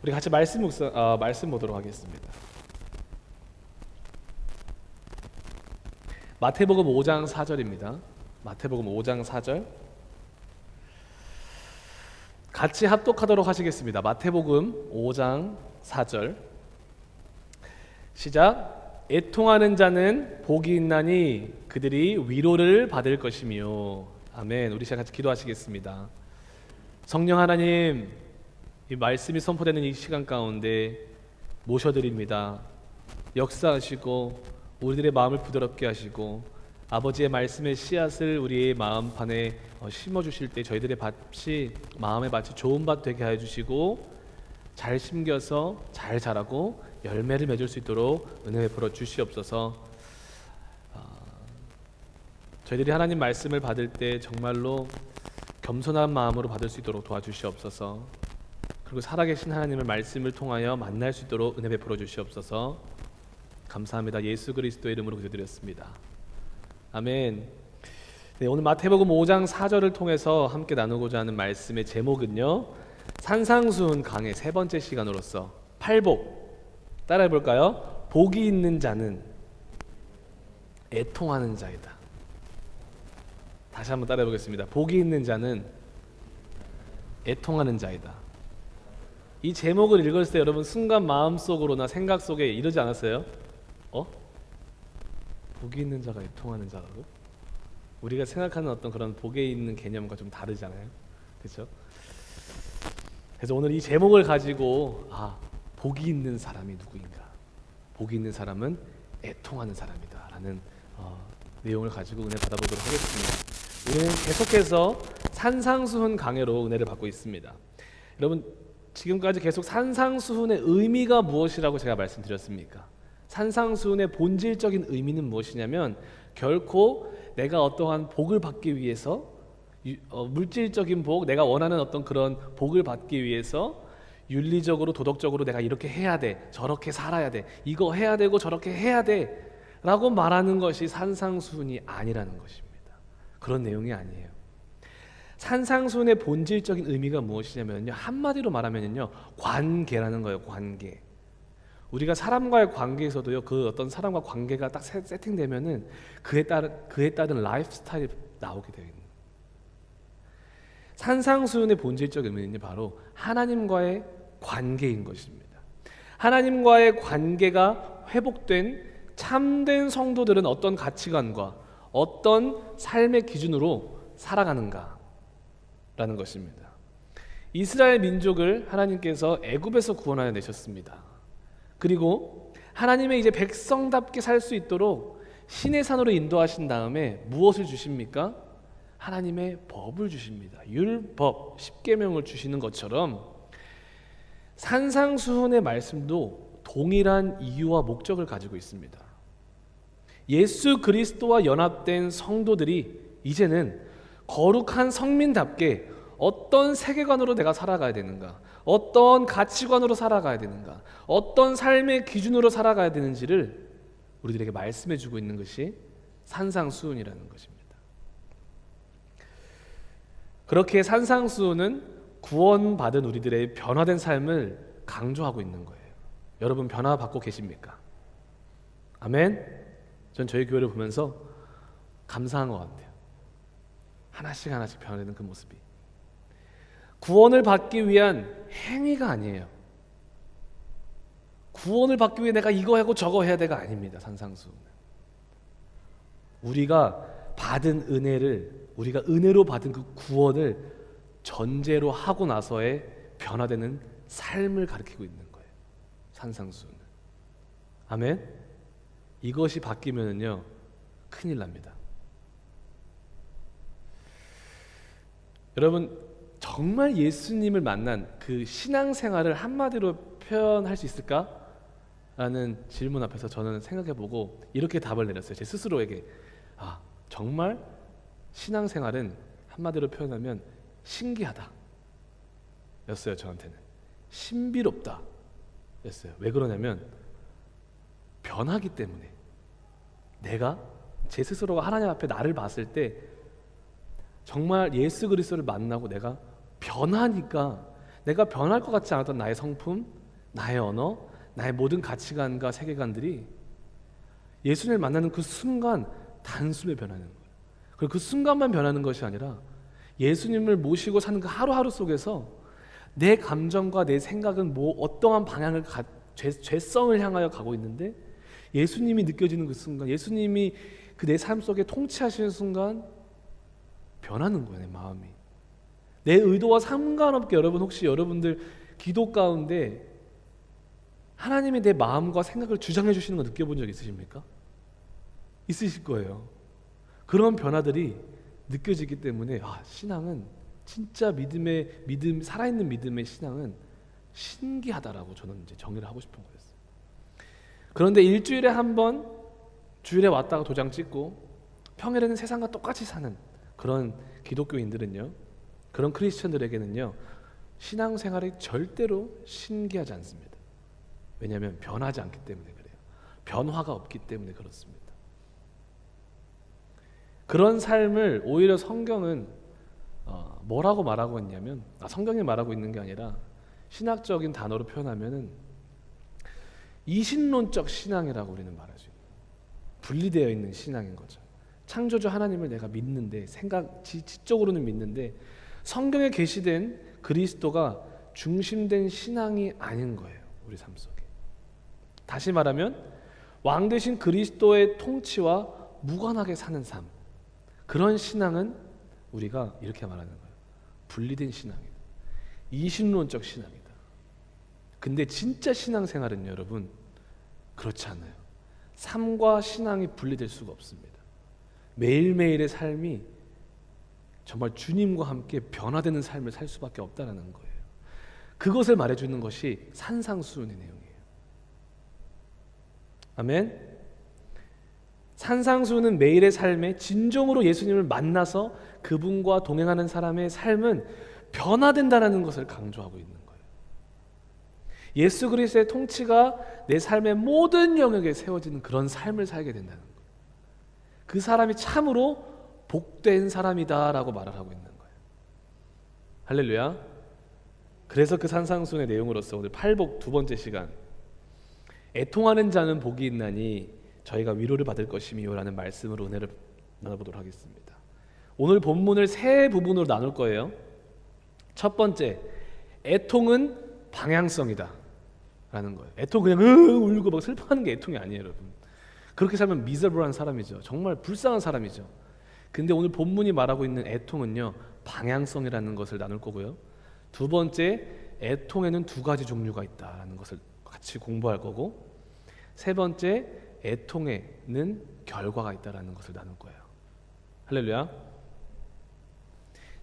우리 같이 말씀 보도록 하겠습니다. 마태복음 5장 4절입니다. 마태복음 5장 4절 같이 합독하도록 하시겠습니다. 마태복음 5장 4절 시작. 애통하는 자는 복이 있나니 그들이 위로를 받을 것이며. 아멘. 우리 시작 같이 기도하시겠습니다. 성령 하나님, 이 말씀이 선포되는 이 시간 가운데 모셔드립니다. 역사하시고 우리들의 마음을 부드럽게 하시고 아버지의 말씀의 씨앗을 우리의 마음판에 심어주실 때 저희들의 밭이 마음의 밭이 좋은 밭 되게 해주시고 잘 심겨서 잘 자라고 열매를 맺을 수 있도록 은혜 베풀어 주시옵소서. 저희들이 하나님 말씀을 받을 때 정말로 겸손한 마음으로 받을 수 있도록 도와주시옵소서. 그리고 살아계신 하나님의 말씀을 통하여 만날 수 있도록 은혜 베풀어 주시옵소서. 감사합니다. 예수 그리스도의 이름으로 기도드렸습니다. 아멘. 네, 오늘 마태복음 5장 4절을 통해서 함께 나누고자 하는 말씀의 제목은요, 산상수훈 강의 세 번째 시간으로서 팔복 따라해 볼까요? 복이 있는 자는 애통하는 자이다. 다시 한번 따라해 보겠습니다. 복이 있는 자는 애통하는 자이다. 이 제목을 읽었을 때 여러분 순간 마음속으로나 생각 속에 이러지 않았어요? 복이 있는 자가 애통하는 자라고? 우리가 생각하는 어떤 그런 복에 있는 개념과 좀 다르잖아요. 그렇죠? 그래서 오늘 이 제목을 가지고 복이 있는 사람이 누구인가? 복이 있는 사람은 애통하는 사람이다 라는 내용을 가지고 은혜 받아보도록 하겠습니다. 우리는 계속해서 산상수훈 강해로 은혜를 받고 있습니다. 여러분 지금까지 계속 산상수훈의 의미가 무엇이라고 제가 말씀드렸습니까? 산상수훈의 본질적인 의미는 무엇이냐면 결코 내가 어떠한 복을 받기 위해서 물질적인 복, 내가 원하는 어떤 그런 복을 받기 위해서 윤리적으로 도덕적으로 내가 이렇게 해야 돼, 저렇게 살아야 돼, 이거 해야 되고 저렇게 해야 돼 라고 말하는 것이 산상수훈이 아니라는 것입니다. 그런 내용이 아니에요. 산상수훈의 본질적인 의미가 무엇이냐면요, 한마디로 말하면요, 관계라는 거예요. 관계. 우리가 사람과의 관계에서도요, 그 어떤 사람과 관계가 딱 세팅되면은 그에 따른 라이프 스타일이 나오게 되어 있는. 산상수훈의 본질적 의미는 바로 하나님과의 관계인 것입니다. 하나님과의 관계가 회복된 참된 성도들은 어떤 가치관과 어떤 삶의 기준으로 살아가는가라는 것입니다. 이스라엘 민족을 하나님께서 애굽에서 구원하여 내셨습니다. 그리고 하나님의 이제 백성답게 살 수 있도록 신의 산으로 인도하신 다음에 무엇을 주십니까? 하나님의 법을 주십니다. 율법, 십계명을 주시는 것처럼 산상수훈의 말씀도 동일한 이유와 목적을 가지고 있습니다. 예수 그리스도와 연합된 성도들이 이제는 거룩한 성민답게 어떤 세계관으로 내가 살아가야 되는가, 어떤 가치관으로 살아가야 되는가, 어떤 삶의 기준으로 살아가야 되는지를 우리들에게 말씀해 주고 있는 것이 산상수훈이라는 것입니다. 그렇게 산상수훈은 구원받은 우리들의 변화된 삶을 강조하고 있는 거예요. 여러분 변화받고 계십니까? 아멘. 전 저희 교회를 보면서 감사한 것 같아요. 하나씩 변화되는 그 모습이. 구원을 받기 위한 행위가 아니에요. 구원을 받기 위해 내가 이거 하고 저거 해야 돼가 아닙니다. 산상수훈은 우리가 받은 은혜를, 우리가 은혜로 받은 그 구원을 전제로 하고 나서의 변화되는 삶을 가리키고 있는 거예요. 산상수훈은. 아멘. 이것이 바뀌면은요 큰일 납니다. 여러분 정말 예수님을 만난 그 신앙생활을 한마디로 표현할 수 있을까? 라는 질문 앞에서 저는 생각해보고 이렇게 답을 내렸어요. 제 스스로에게. 정말 신앙생활은 한마디로 표현하면 신기하다 였어요. 저한테는 신비롭다 였어요. 왜 그러냐면 변하기 때문에. 내가 제 스스로가 하나님 앞에 나를 봤을 때 정말 예수 그리스도를 만나고 내가 변하니까 내가 변할 것 같지 않았던 나의 성품, 나의 언어, 나의 모든 가치관과 세계관들이 예수님을 만나는 그 순간 단숨에 변하는 거예요. 그리고 그 순간만 변하는 것이 아니라 예수님을 모시고 사는 그 하루하루 속에서 내 감정과 내 생각은 어떠한 방향을 죄성을 향하여 가고 있는데 예수님이 느껴지는 그 순간, 예수님이 그 내 삶 속에 통치하시는 순간 변하는 거예요. 내 마음이. 내 의도와 상관없게 여러분, 혹시 여러분들 기도 가운데 하나님이 내 마음과 생각을 주장해 주시는 거 느껴본 적 있으십니까? 있으실 거예요. 그런 변화들이 느껴지기 때문에 신앙은 진짜 살아있는 믿음의 신앙은 신기하다라고 저는 이제 정의를 하고 싶은 거였어요. 그런데 일주일에 한 번 주일에 왔다가 도장 찍고 평일에는 세상과 똑같이 사는 그런 기독교인들은요, 그런 크리스천들에게는요, 신앙생활이 절대로 신기하지 않습니다. 왜냐하면 변하지 않기 때문에 그래요. 변화가 없기 때문에 그렇습니다. 그런 삶을 오히려 성경은 뭐라고 말하고 있냐면, 성경이 말하고 있는 게 아니라 신학적인 단어로 표현하면은 이신론적 신앙이라고 우리는 말하죠. 분리되어 있는 신앙인 거죠. 창조주 하나님을 내가 믿는데, 지적으로는 믿는데 성경에 계시된 그리스도가 중심된 신앙이 아닌 거예요. 우리 삶 속에. 다시 말하면 왕 되신 그리스도의 통치와 무관하게 사는 삶, 그런 신앙은 우리가 이렇게 말하는 거예요. 분리된 신앙이다. 이신론적 신앙이다. 근데 진짜 신앙생활은 여러분 그렇지 않아요. 삶과 신앙이 분리될 수가 없습니다. 매일매일의 삶이 정말 주님과 함께 변화되는 삶을 살 수밖에 없다는 거예요. 그것을 말해주는 것이 산상수훈의 내용이에요. 아멘. 산상수훈은 매일의 삶에 진정으로 예수님을 만나서 그분과 동행하는 사람의 삶은 변화된다는 것을 강조하고 있는 거예요. 예수 그리스도의 통치가 내 삶의 모든 영역에 세워지는 그런 삶을 살게 된다는 거예요. 그 사람이 참으로 복된 사람이다라고 말을 하고 있는 거예요. 할렐루야. 그래서 그 산상수훈의 내용으로서 오늘 팔복 두 번째 시간, 애통하는 자는 복이 있나니 저희가 위로를 받을 것이미요 라는 말씀으로 은혜를 나눠보도록 하겠습니다. 오늘 본문을 세 부분으로 나눌 거예요. 첫 번째, 애통은 방향성이다 라는 거예요. 애통 그냥 울고 막 슬퍼하는 게 애통이 아니에요, 여러분. 그렇게 살면 미저블한 사람이죠. 정말 불쌍한 사람이죠. 근데 오늘 본문이 말하고 있는 애통은요, 방향성이라는 것을 나눌 거고요. 두 번째, 애통에는 두 가지 종류가 있다라는 것을 같이 공부할 거고, 세 번째, 애통에는 결과가 있다라는 것을 나눌 거예요. 할렐루야.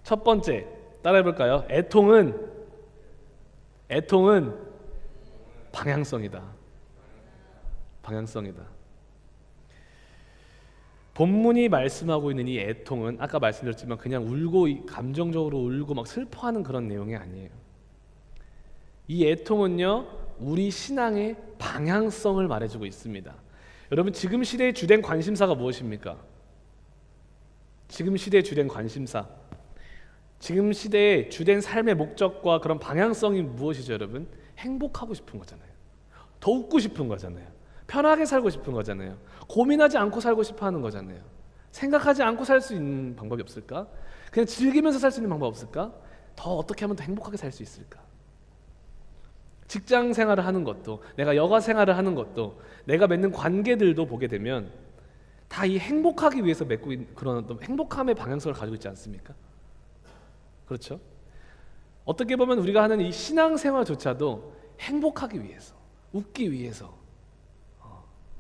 첫 번째, 따라해 볼까요? 애통은 방향성이다. 방향성이다. 본문이 말씀하고 있는 이 애통은 아까 말씀드렸지만 그냥 울고 감정적으로 울고 막 슬퍼하는 그런 내용이 아니에요. 이 애통은요, 우리 신앙의 방향성을 말해주고 있습니다. 여러분, 지금 시대의 주된 관심사가 무엇입니까? 지금 시대의 주된 관심사, 지금 시대의 주된 삶의 목적과 그런 방향성이 무엇이죠, 여러분? 행복하고 싶은 거잖아요. 더 웃고 싶은 거잖아요. 편하게 살고 싶은 거잖아요. 고민하지 않고 살고 싶어 하는 거잖아요. 생각하지 않고 살 수 있는 방법이 없을까? 그냥 즐기면서 살 수 있는 방법 없을까? 더 어떻게 하면 더 행복하게 살 수 있을까? 직장 생활을 하는 것도, 내가 여가 생활을 하는 것도, 내가 맺는 관계들도 보게 되면 다 이 행복하기 위해서 맺고 있는 그런 어떤 행복함의 방향성을 가지고 있지 않습니까? 그렇죠? 어떻게 보면 우리가 하는 이 신앙생활조차도 행복하기 위해서, 웃기 위해서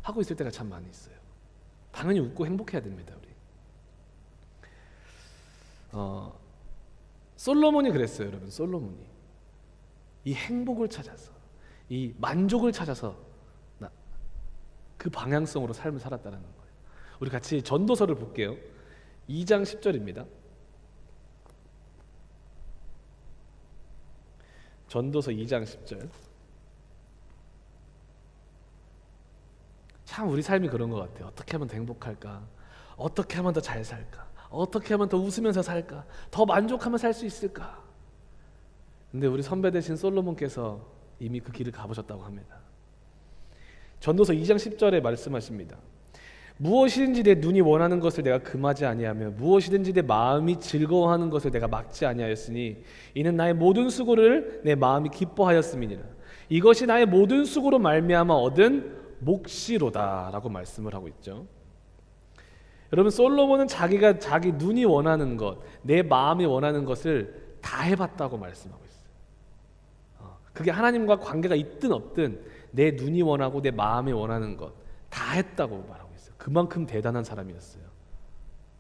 하고 있을 때가 참 많이 있어요. 당연히 웃고 행복해야 됩니다, 우리. 솔로몬이 그랬어요, 여러분. 솔로몬이 이 행복을 찾아서, 이 만족을 찾아서 그 방향성으로 삶을 살았다는 거예요. 우리 같이 전도서를 볼게요. 2장 10절입니다. 전도서 2장 10절. 참 우리 삶이 그런 것 같아요. 어떻게 하면 더 행복할까? 어떻게 하면 더 잘 살까? 어떻게 하면 더 웃으면서 살까? 더 만족하며 살 수 있을까? 근데 우리 선배 되신 솔로몬께서 이미 그 길을 가보셨다고 합니다. 전도서 2장 10절에 말씀하십니다. 무엇이든지 내 눈이 원하는 것을 내가 금하지 아니하며 무엇이든지 내 마음이 즐거워하는 것을 내가 막지 아니하였으니 이는 나의 모든 수고를 내 마음이 기뻐하였음이니라. 이것이 나의 모든 수고로 말미암아 얻은 몫이로다라고 말씀을 하고 있죠. 여러분, 솔로몬은 자기가 자기 눈이 원하는 것, 내 마음이 원하는 것을 다 해봤다고 말씀하고 있어요. 그게 하나님과 관계가 있든 없든 내 눈이 원하고 내 마음이 원하는 것 다 했다고 말하고 있어요. 그만큼 대단한 사람이었어요.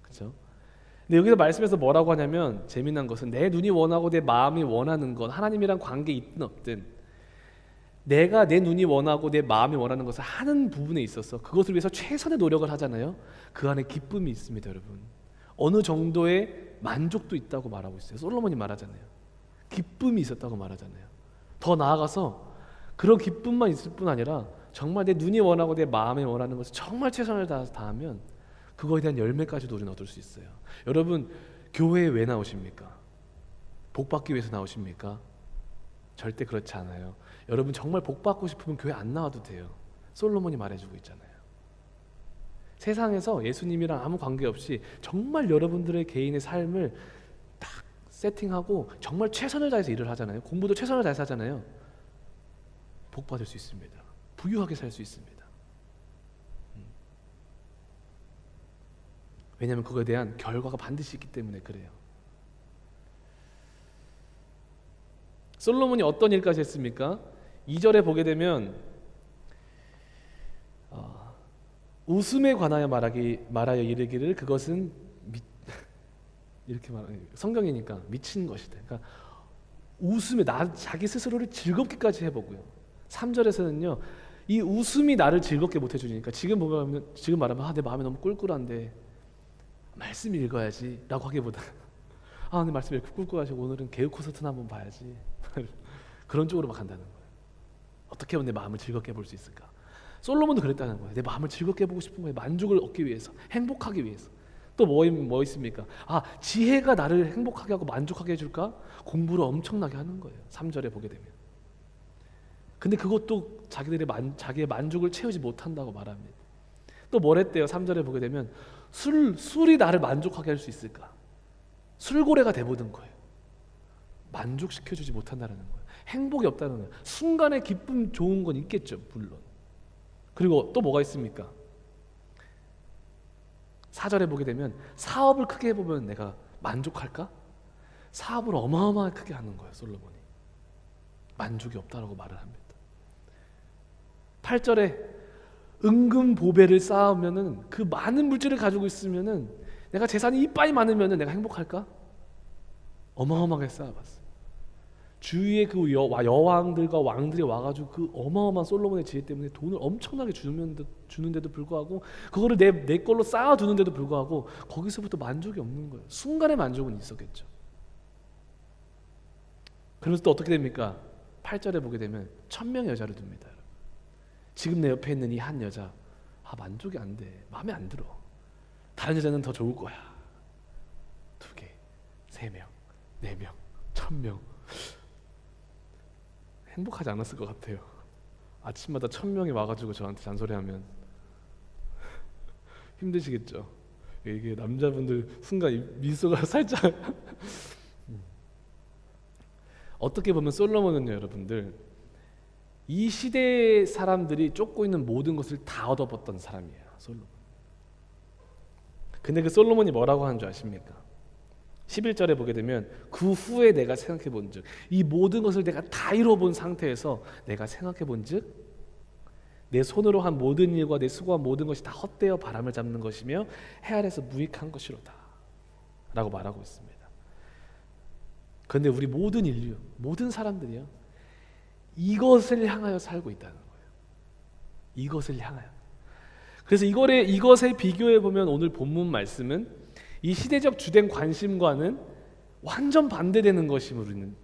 그렇죠? 근데 여기서 말씀에서 뭐라고 하냐면, 재미난 것은 내 눈이 원하고 내 마음이 원하는 것, 하나님이랑 관계 있든 없든 내가 내 눈이 원하고 내 마음이 원하는 것을 하는 부분에 있어서 그것을 위해서 최선의 노력을 하잖아요. 그 안에 기쁨이 있습니다, 여러분. 어느 정도의 만족도 있다고 말하고 있어요. 솔로몬이 말하잖아요. 기쁨이 있었다고 말하잖아요. 더 나아가서 그런 기쁨만 있을 뿐 아니라 정말 내 눈이 원하고 내 마음이 원하는 것을 정말 최선을 다해서 다하면 그거에 대한 열매까지도 우리는 얻을 수 있어요. 여러분, 교회에 왜 나오십니까? 복 받기 위해서 나오십니까? 절대 그렇지 않아요. 여러분, 정말 복 받고 싶으면 교회 안 나와도 돼요. 솔로몬이 말해주고 있잖아요. 세상에서 예수님이랑 아무 관계없이 정말 여러분들의 개인의 삶을 딱 세팅하고 정말 최선을 다해서 일을 하잖아요. 공부도 최선을 다해서 하잖아요. 복 받을 수 있습니다. 부유하게 살 수 있습니다. 왜냐하면 그거에 대한 결과가 반드시 있기 때문에 그래요. 솔로몬이 어떤 일까지 했습니까? 2절에 보게 되면 웃음에 관하여 말하여 이르기를 그것은 이렇게 성경이니까 미친 것이다. 그러니까 웃음에 자기 스스로를 즐겁게까지 해보고요. 3절에서는요, 이 웃음이 나를 즐겁게 못 해주니까 지금 말하면 내 마음이 너무 꿀꿀한데 말씀 읽어야지 라고 하기보다 오늘 말씀 이렇게 꿀꿀하시고 오늘은 개그 콘서트나 한번 봐야지 그런 쪽으로 막 간다는 거예요. 어떻게 하면 내 마음을 즐겁게 볼 수 있을까? 솔로몬도 그랬다는 거예요. 내 마음을 즐겁게 보고 싶은 거예요. 만족을 얻기 위해서, 행복하기 위해서. 또 뭐 있습니까? 지혜가 나를 행복하게 하고 만족하게 해줄까? 공부를 엄청나게 하는 거예요. 3절에 보게 되면. 근데 그것도 자기의 만족을 채우지 못한다고 말합니다. 또 뭐랬대요? 3절에 보게 되면 술이 나를 만족하게 할 수 있을까? 술고래가 돼보는 거예요. 만족시켜주지 못한다는 거예요. 행복이 없다는 거예요. 순간의 기쁨 좋은 건 있겠죠, 물론. 그리고 또 뭐가 있습니까? 4절에 보게 되면 사업을 크게 해보면 내가 만족할까? 사업을 어마어마하게 크게 하는 거예요, 솔로몬이. 만족이 없다라고 말을 합니다. 8절에 은금 보배를 쌓으면은, 그 많은 물질을 가지고 있으면은, 내가 재산이 이빠이 많으면은 내가 행복할까? 어마어마하게 쌓아봤어요. 주위에 그 여왕들과 왕들이 와가지고 그 어마어마한 솔로몬의 지혜 때문에 돈을 엄청나게 주는데도 불구하고, 그거를 내 걸로 쌓아두는데도 불구하고 거기서부터 만족이 없는 거예요. 순간의 만족은 있었겠죠. 그러면서 또 어떻게 됩니까? 8절에 보게 되면 1000명의 여자를 둡니다. 지금 내 옆에 있는 이 한 여자, 만족이 안 돼. 마음에 안 들어. 다른 여자는 더 좋을 거야. 2개, 3명, 4명, 1000명. 행복하지 않았을 것 같아요. 아침마다 1000명이 와가지고 저한테 잔소리하면 힘드시겠죠. 이게 남자분들 순간 미소가 살짝 어떻게 보면 솔로몬은요, 여러분들, 이 시대의 사람들이 쫓고 있는 모든 것을 다 얻어봤던 사람이에요, 솔로몬. 근데 그 솔로몬이 뭐라고 하는 줄 아십니까? 11절에 보게 되면 그 후에 내가 생각해 본 즉, 이 모든 것을 내가 다 이루어 본 상태에서 내가 생각해 본 즉, 내 손으로 한 모든 일과 내 수고한 모든 것이 다 헛되어 바람을 잡는 것이며 해 아래서 무익한 것이로다 라고 말하고 있습니다. 그런데 우리 모든 인류, 모든 사람들이요, 이것을 향하여 살고 있다는 거예요. 이것을 향하여. 그래서 이것에 비교해 보면 오늘 본문 말씀은 이 시대적 주된 관심과는 완전 반대되는 것임을 우리는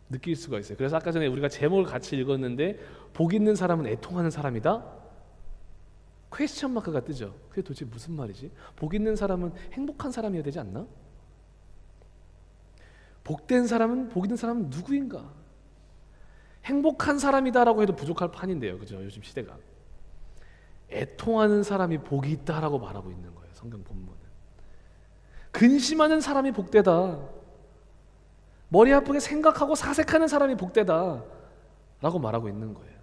느낄 수가 있어요. 그래서 아까 전에 우리가 제목을 같이 읽었는데, 복 있는 사람은 애통하는 사람이다? 퀘스천 마크가 뜨죠. 그게 도대체 무슨 말이지? 복 있는 사람은 행복한 사람이어야 되지 않나? 복된 사람은, 복 있는 사람은 누구인가? 행복한 사람이다라고 해도 부족할 판인데요, 그죠? 요즘 시대가 애통하는 사람이 복이 있다라고 말하고 있는 거예요. 성경 본문은 근심하는 사람이 복되다, 머리 아프게 생각하고 사색하는 사람이 복되다 라고 말하고 있는 거예요.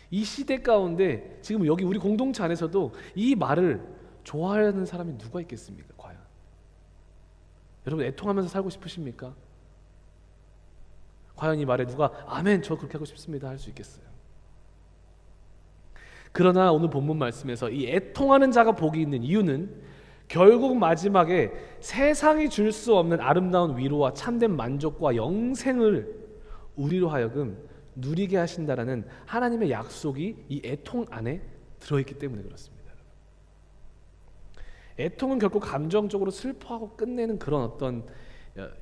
이 시대 가운데 지금 여기 우리 공동체 안에서도 이 말을 좋아하는 사람이 누가 있겠습니까? 과연 여러분 애통하면서 살고 싶으십니까? 과연 이 말에 누가 아멘 저 그렇게 하고 싶습니다 할 수 있겠어요? 그러나 오늘 본문 말씀에서 이 애통하는 자가 복이 있는 이유는 결국 마지막에 세상이 줄 수 없는 아름다운 위로와 참된 만족과 영생을 우리로 하여금 누리게 하신다라는 하나님의 약속이 이 애통 안에 들어있기 때문에 그렇습니다. 애통은 결코 감정적으로 슬퍼하고 끝내는 그런 어떤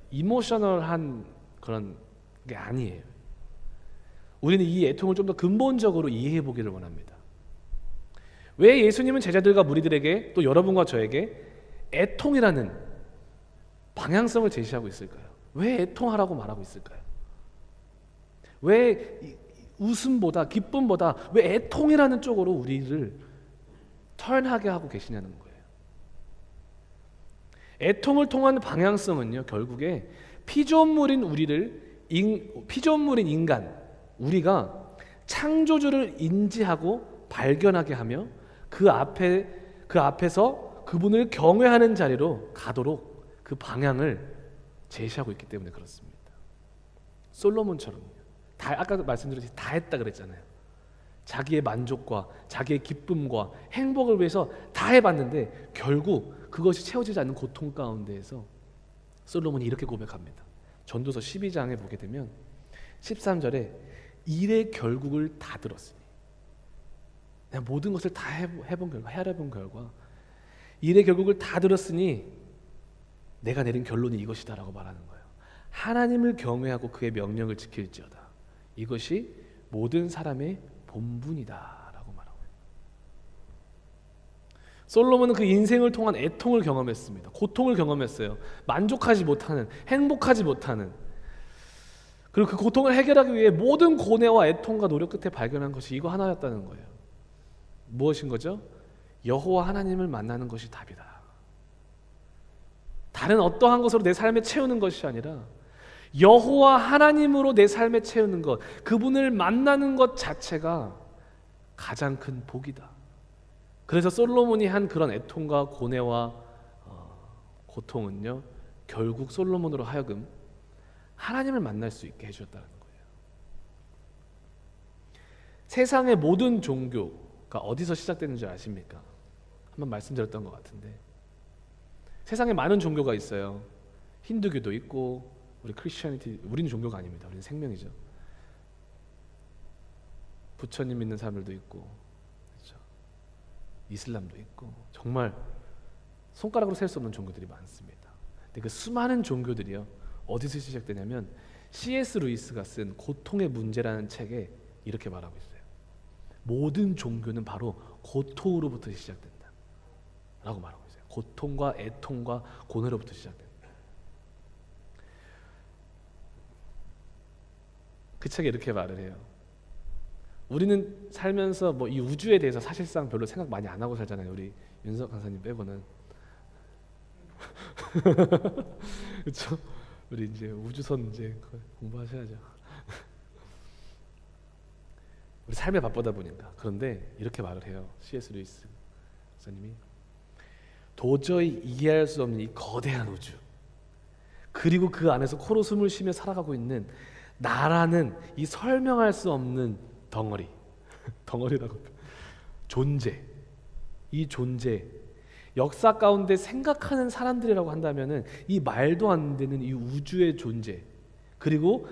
이모셔널한 그런 게 아니에요. 우리는 이 애통을 좀 더 근본적으로 이해해 보기를 원합니다. 왜 예수님은 제자들과 무리들에게 또 여러분과 저에게 애통이라는 방향성을 제시하고 있을까요? 왜 애통하라고 말하고 있을까요? 왜 웃음보다 기쁨보다 왜 애통이라는 쪽으로 우리를 턴하게 하고 계시냐는 거예요. 애통을 통한 방향성은요, 결국에 피조물인 인간, 우리가 창조주를 인지하고 발견하게 하며 그 앞에서 그분을 경외하는 자리로 가도록 그 방향을 제시하고 있기 때문에 그렇습니다. 솔로몬처럼요. 아까 말씀드렸듯이 다 했다 그랬잖아요. 자기의 만족과 자기의 기쁨과 행복을 위해서 다 해봤는데 결국 그것이 채워지지 않는 고통 가운데에서 솔로몬이 이렇게 고백합니다. 전도서 12장에 보게 되면 13절에 일의 결국을 다 들었으니, 내가 모든 것을 다 헤아려본 결과 일의 결국을 다 들었으니 내가 내린 결론이 이것이다라고 말하는 거예요. 하나님을 경외하고 그의 명령을 지킬지어다. 이것이 모든 사람의 본분이다라고 말하고 있어요. 솔로몬은 그 인생을 통한 애통을 경험했습니다. 고통을 경험했어요. 만족하지 못하는, 행복하지 못하는, 그리고 그 고통을 해결하기 위해 모든 고뇌와 애통과 노력 끝에 발견한 것이 이거 하나였다는 거예요. 무엇인 거죠? 여호와 하나님을 만나는 것이 답이다. 다른 어떠한 것으로 내 삶에 채우는 것이 아니라 여호와 하나님으로 내 삶에 채우는 것, 그분을 만나는 것 자체가 가장 큰 복이다. 그래서 솔로몬이 한 그런 애통과 고뇌와 고통은요, 결국 솔로몬으로 하여금 하나님을 만날 수 있게 해주었다는 거예요. 세상의 모든 종교가 어디서 시작되는 줄 아십니까? 한번 말씀드렸던 것 같은데, 세상에 많은 종교가 있어요. 힌두교도 있고, 우리 크리스천이티, 우리는 종교가 아닙니다. 우리는 생명이죠. 부처님 믿는 사람들도 있고, 그렇죠? 이슬람도 있고, 정말 손가락으로 셀 수 없는 종교들이 많습니다. 근데 그 수많은 종교들이요, 어디서 시작되냐면 C.S. 루이스가 쓴 고통의 문제라는 책에 이렇게 말하고 있어요. 모든 종교는 바로 고통으로부터 시작된다 라고 말하고 있어요. 고통과 애통과 고뇌로부터 시작된다. 그 책에 이렇게 말을 해요. 우리는 살면서 뭐 이 우주에 대해서 사실상 별로 생각 많이 안 하고 살잖아요. 우리 윤석 강사님 빼고는. 그렇죠? 우리 이제 우주선 이제 공부하셔야죠. 우리 삶에 바쁘다 보니까. 그런데 이렇게 말을 해요. C.S. 루이스 목사님이 도저히 이해할 수 없는 이 거대한 우주, 그리고 그 안에서 코로 숨을 쉬며 살아가고 있는 나라는 이 설명할 수 없는 덩어리 덩어리라고 존재, 이 존재, 역사 가운데 생각하는 사람들이라고 한다면은 이 말도 안 되는 이 우주의 존재, 그리고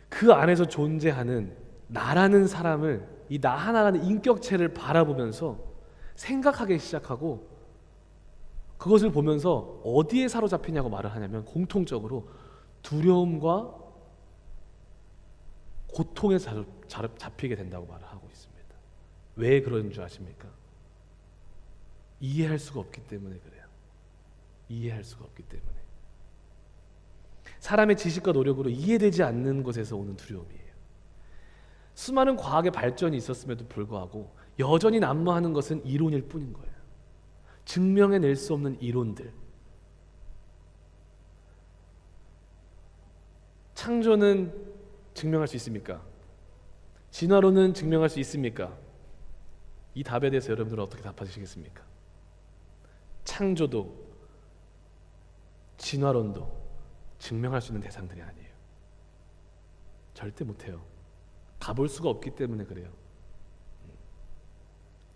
그 안에서 존재하는 나라는 사람을, 이 나 하나라는 인격체를 바라보면서 생각하기 시작하고, 그것을 보면서 어디에 사로잡히냐고 말을 하냐면 공통적으로 두려움과 고통에 잡히게 된다고 말을 하고 있습니다. 왜 그런 줄 아십니까? 이해할 수가 없기 때문에 그래요. 이해할 수가 없기 때문에. 사람의 지식과 노력으로 이해되지 않는 것에서 오는 두려움이에요. 수많은 과학의 발전이 있었음에도 불구하고 여전히 난무하는 것은 이론일 뿐인 거예요. 증명해낼 수 없는 이론들. 창조는 증명할 수 있습니까? 진화론은 증명할 수 있습니까? 이 답에 대해서 여러분들은 어떻게 답하시겠습니까? 창조도 진화론도 증명할 수 있는 대상들이 아니에요. 절대 못해요. 가볼 수가 없기 때문에 그래요.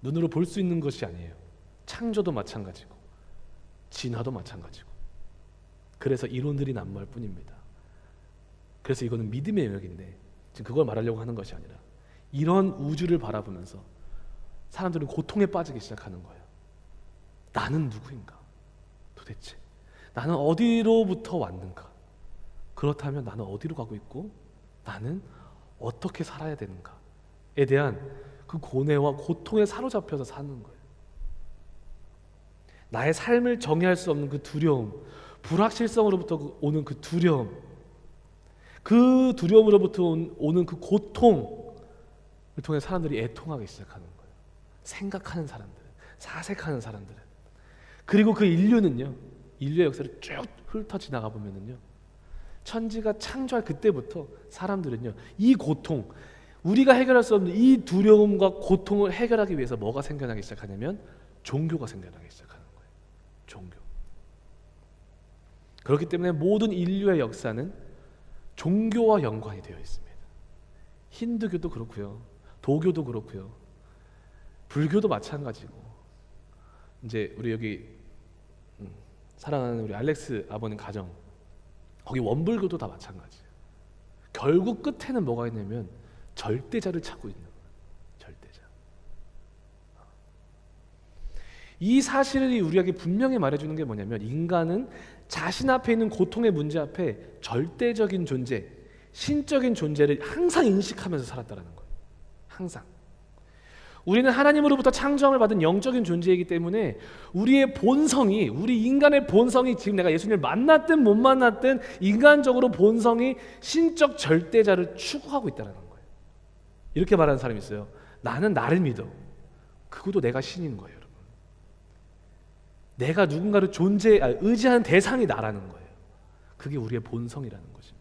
눈으로 볼 수 있는 것이 아니에요. 창조도 마찬가지고 진화도 마찬가지고. 그래서 이론들이 난무할 뿐입니다. 그래서 이거는 믿음의 영역인데 지금 그걸 말하려고 하는 것이 아니라 이런 우주를 바라보면서 사람들은 고통에 빠지기 시작하는 거예요. 나는 누구인가? 도대체 나는 어디로부터 왔는가? 그렇다면 나는 어디로 가고 있고 나는 어떻게 살아야 되는가에 대한 그 고뇌와 고통에 사로잡혀서 사는 거예요. 나의 삶을 정의할 수 없는 그 두려움, 불확실성으로부터 오는 그 두려움, 그 두려움으로부터 오는 그 고통을 통해 사람들이 애통하기 시작하는 거예요. 생각하는 사람들은, 사색하는 사람들은. 그리고 그 인류는요, 인류의 역사를 쭉 훑어 지나가 보면은요, 천지가 창조할 그때부터 사람들은요, 이 고통, 우리가 해결할 수 없는 이 두려움과 고통을 해결하기 위해서 뭐가 생겨나기 시작하냐면 종교가 생겨나기 시작하는 거예요. 종교. 그렇기 때문에 모든 인류의 역사는 종교와 연관이 되어 있습니다. 힌두교도 그렇고요, 도교도 그렇고요, 불교도 마찬가지고. 이제 우리 여기 사랑하는 우리 알렉스 아버님 가정, 거기 원불교도 다 마찬가지예요. 결국 끝에는 뭐가 있냐면 절대자를 찾고 있는 거예요. 절대자. 이 사실이 우리에게 분명히 말해주는 게 뭐냐면 인간은 자신 앞에 있는 고통의 문제 앞에 절대적인 존재, 신적인 존재를 항상 인식하면서 살았다는 거예요. 항상. 우리는 하나님으로부터 창조함을 받은 영적인 존재이기 때문에 우리의 본성이, 우리 인간의 본성이, 지금 내가 예수님을 만났든 못 만났든 인간적으로 본성이 신적 절대자를 추구하고 있다는 거예요. 이렇게 말하는 사람이 있어요. 나는 나를 믿어. 그것도 내가 신인 거예요, 여러분. 내가 누군가를 의지하는 대상이 나라는 거예요. 그게 우리의 본성이라는 것입니다.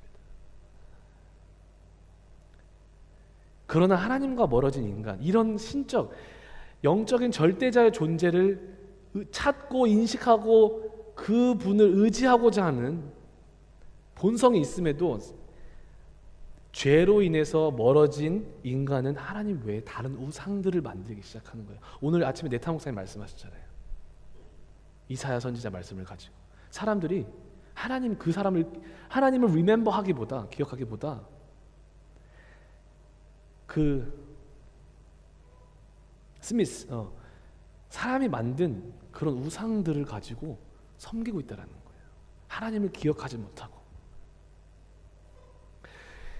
그러나 하나님과 멀어진 인간, 이런 신적, 영적인 절대자의 존재를 찾고 인식하고 그분을 의지하고자 하는 본성이 있음에도 죄로 인해서 멀어진 인간은 하나님 외에 다른 우상들을 만들기 시작하는 거예요. 오늘 아침에 네타 목사님 말씀하셨잖아요. 이사야 선지자 말씀을 가지고 사람들이 하나님을 리멤버 하기보다, 기억하기보다 스미스 사람이 만든 그런 우상들을 가지고 섬기고 있다는 거예요. 하나님을 기억하지 못하고.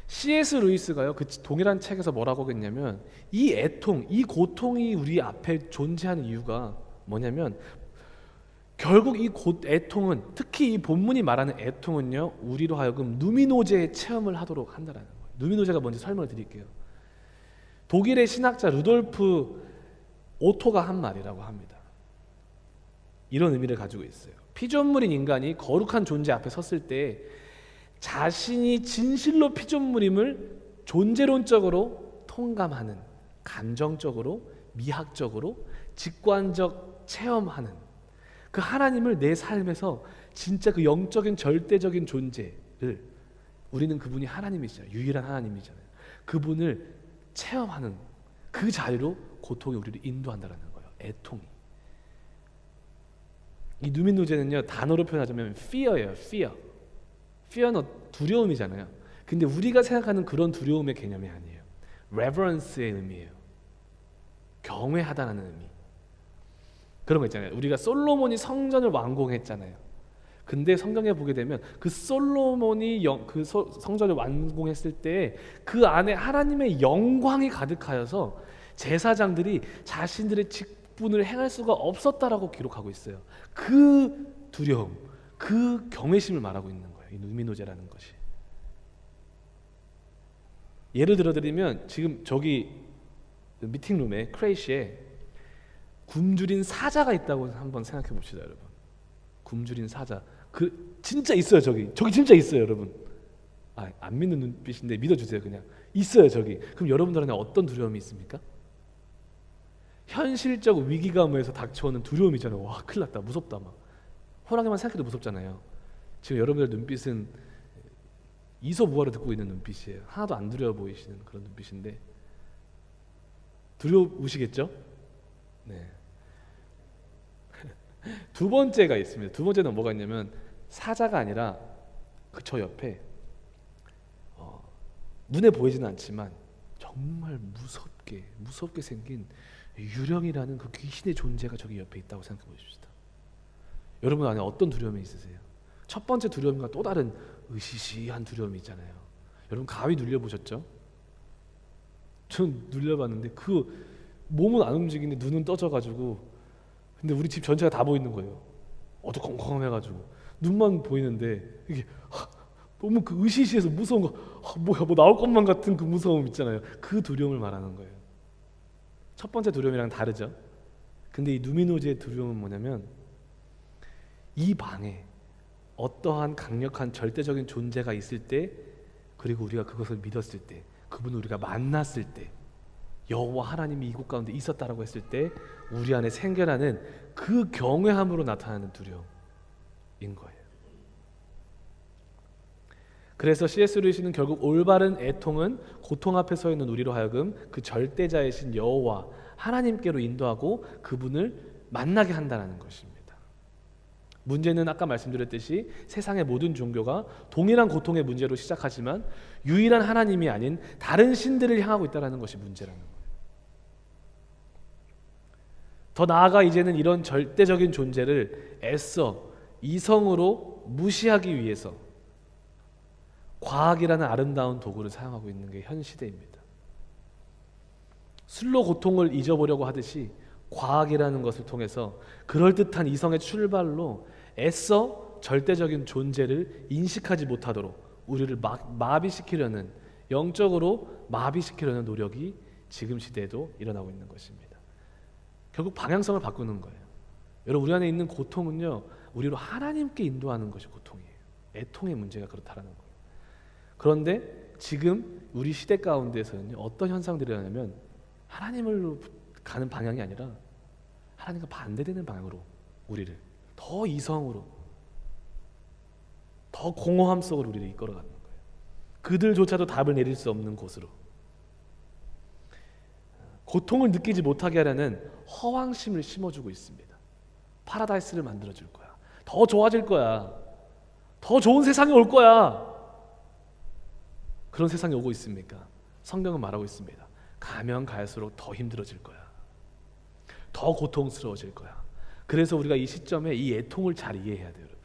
C.S. 루이스가요, 그 동일한 책에서 뭐라고 했냐면 이 애통, 이 고통이 우리 앞에 존재하는 이유가 뭐냐면 결국 이 애통은, 특히 이 본문이 말하는 애통은요, 우리로 하여금 누미노제의 체험을 하도록 한다는 거예요. 누미노제가 뭔지 설명을 드릴게요. 독일의 신학자 루돌프 오토가 한 말이라고 합니다. 이런 의미를 가지고 있어요. 피조물인 인간이 거룩한 존재 앞에 섰을 때 자신이 진실로 피조물임을 존재론적으로 통감하는, 감정적으로, 미학적으로, 직관적 체험하는 그 하나님을 내 삶에서 진짜 그 영적인 절대적인 존재를, 우리는 그분이 하나님이시잖아요. 유일한 하나님이잖아요. 그분을 체험하는 그 자리로 고통이 우리를 인도한다는 거예요. 애통이. 이 누민노제는요, 단어로 표현하자면 fear예요. fear. fear는 두려움이잖아요. 근데 우리가 생각하는 그런 두려움의 개념이 아니에요. reverence의 의미예요. 경외하다는 의미. 그런 거 있잖아요. 우리가 솔로몬이 성전을 완공했잖아요. 근데 성경에 보게 되면 그 솔로몬이 성전을 완공했을 때 그 안에 하나님의 영광이 가득하여서 제사장들이 자신들의 직분을 행할 수가 없었다라고 기록하고 있어요. 그 두려움, 그 경외심을 말하고 있는 거예요. 이 누미노제라는 것이. 예를 들어드리면 지금 저기 미팅룸에 크레이시에 굶주린 사자가 있다고 한번 생각해 봅시다, 여러분. 굶주린 사자. 그 진짜 있어요, 저기 진짜 있어요, 여러분. 안 믿는 눈빛인데 믿어주세요. 그냥 있어요, 저기. 그럼 여러분들한테 어떤 두려움이 있습니까? 현실적 위기감에서 닥쳐오는 두려움이잖아요. 와, 큰일 났다, 무섭다, 막 호랑이만 생각해도 무섭잖아요. 지금 여러분들 눈빛은 이소무화를 듣고 있는 눈빛이에요. 하나도 안 두려워 보이시는 그런 눈빛인데 두려우시겠죠? 네. 두 번째가 있습니다. 두 번째는 뭐가 있냐면 사자가 아니라 그 저 옆에 눈에 보이지는 않지만 정말 무섭게 생긴 유령이라는 그 귀신의 존재가 저기 옆에 있다고 생각해 보십시다. 여러분 안에 어떤 두려움이 있으세요? 첫 번째 두려움과 또 다른 으시시한 두려움이 있잖아요. 여러분 가위 눌려보셨죠? 전 눌려봤는데 그 몸은 안 움직이는데 눈은 떠져가지고, 근데 우리 집 전체가 다 보이는 거예요. 어두컴컴해가지고 눈만 보이는데 이게 너무 그 으시시해서 무서운 거, 뭐야 뭐 나올 것만 같은 그 무서움 있잖아요. 그 두려움을 말하는 거예요. 첫 번째 두려움이랑 다르죠. 근데 이 누미노제의 두려움은 뭐냐면 이 방에 어떠한 강력한 절대적인 존재가 있을 때, 그리고 우리가 그것을 믿었을 때, 그분을 우리가 만났을 때, 여호와 하나님이 이곳 가운데 있었다라고 했을 때 우리 안에 생겨나는 그 경외함으로 나타나는 두려움인 거예요. 그래서 C.S. 루이스는 결국 올바른 애통은 고통 앞에 서 있는 우리로 하여금 그 절대자이신 여호와 하나님께로 인도하고 그분을 만나게 한다는 것입니다. 문제는 아까 말씀드렸듯이 세상의 모든 종교가 동일한 고통의 문제로 시작하지만 유일한 하나님이 아닌 다른 신들을 향하고 있다는 것이 문제라는 거예요. 더 나아가 이제는 이런 절대적인 존재를 애써 이성으로 무시하기 위해서 과학이라는 아름다운 도구를 사용하고 있는 게 현 시대입니다. 술로 고통을 잊어보려고 하듯이 과학이라는 것을 통해서 그럴듯한 이성의 출발로 애써 절대적인 존재를 인식하지 못하도록 우리를 마비시키려는, 영적으로 마비시키려는 노력이 지금 시대에도 일어나고 있는 것입니다. 결국 방향성을 바꾸는 거예요. 여러분, 우리 안에 있는 고통은요, 우리로 하나님께 인도하는 것이 고통이에요. 애통의 문제가 그렇다라는 거예요. 그런데 지금 우리 시대 가운데서는요, 어떤 현상들이 일어나냐면 하나님으로 가는 방향이 아니라 하나님과 반대되는 방향으로 우리를 더 이성으로, 더 공허함 속으로 우리를 이끌어가는 거예요. 그들조차도 답을 내릴 수 없는 곳으로. 고통을 느끼지 못하게 하려는 허황심을 심어주고 있습니다. 파라다이스를 만들어줄 거야. 더 좋아질 거야. 더 좋은 세상이 올 거야. 그런 세상이 오고 있습니까? 성경은 말하고 있습니다. 가면 갈수록 더 힘들어질 거야. 더 고통스러워질 거야. 그래서 우리가 이 시점에 이 애통을 잘 이해해야 돼요, 여러분.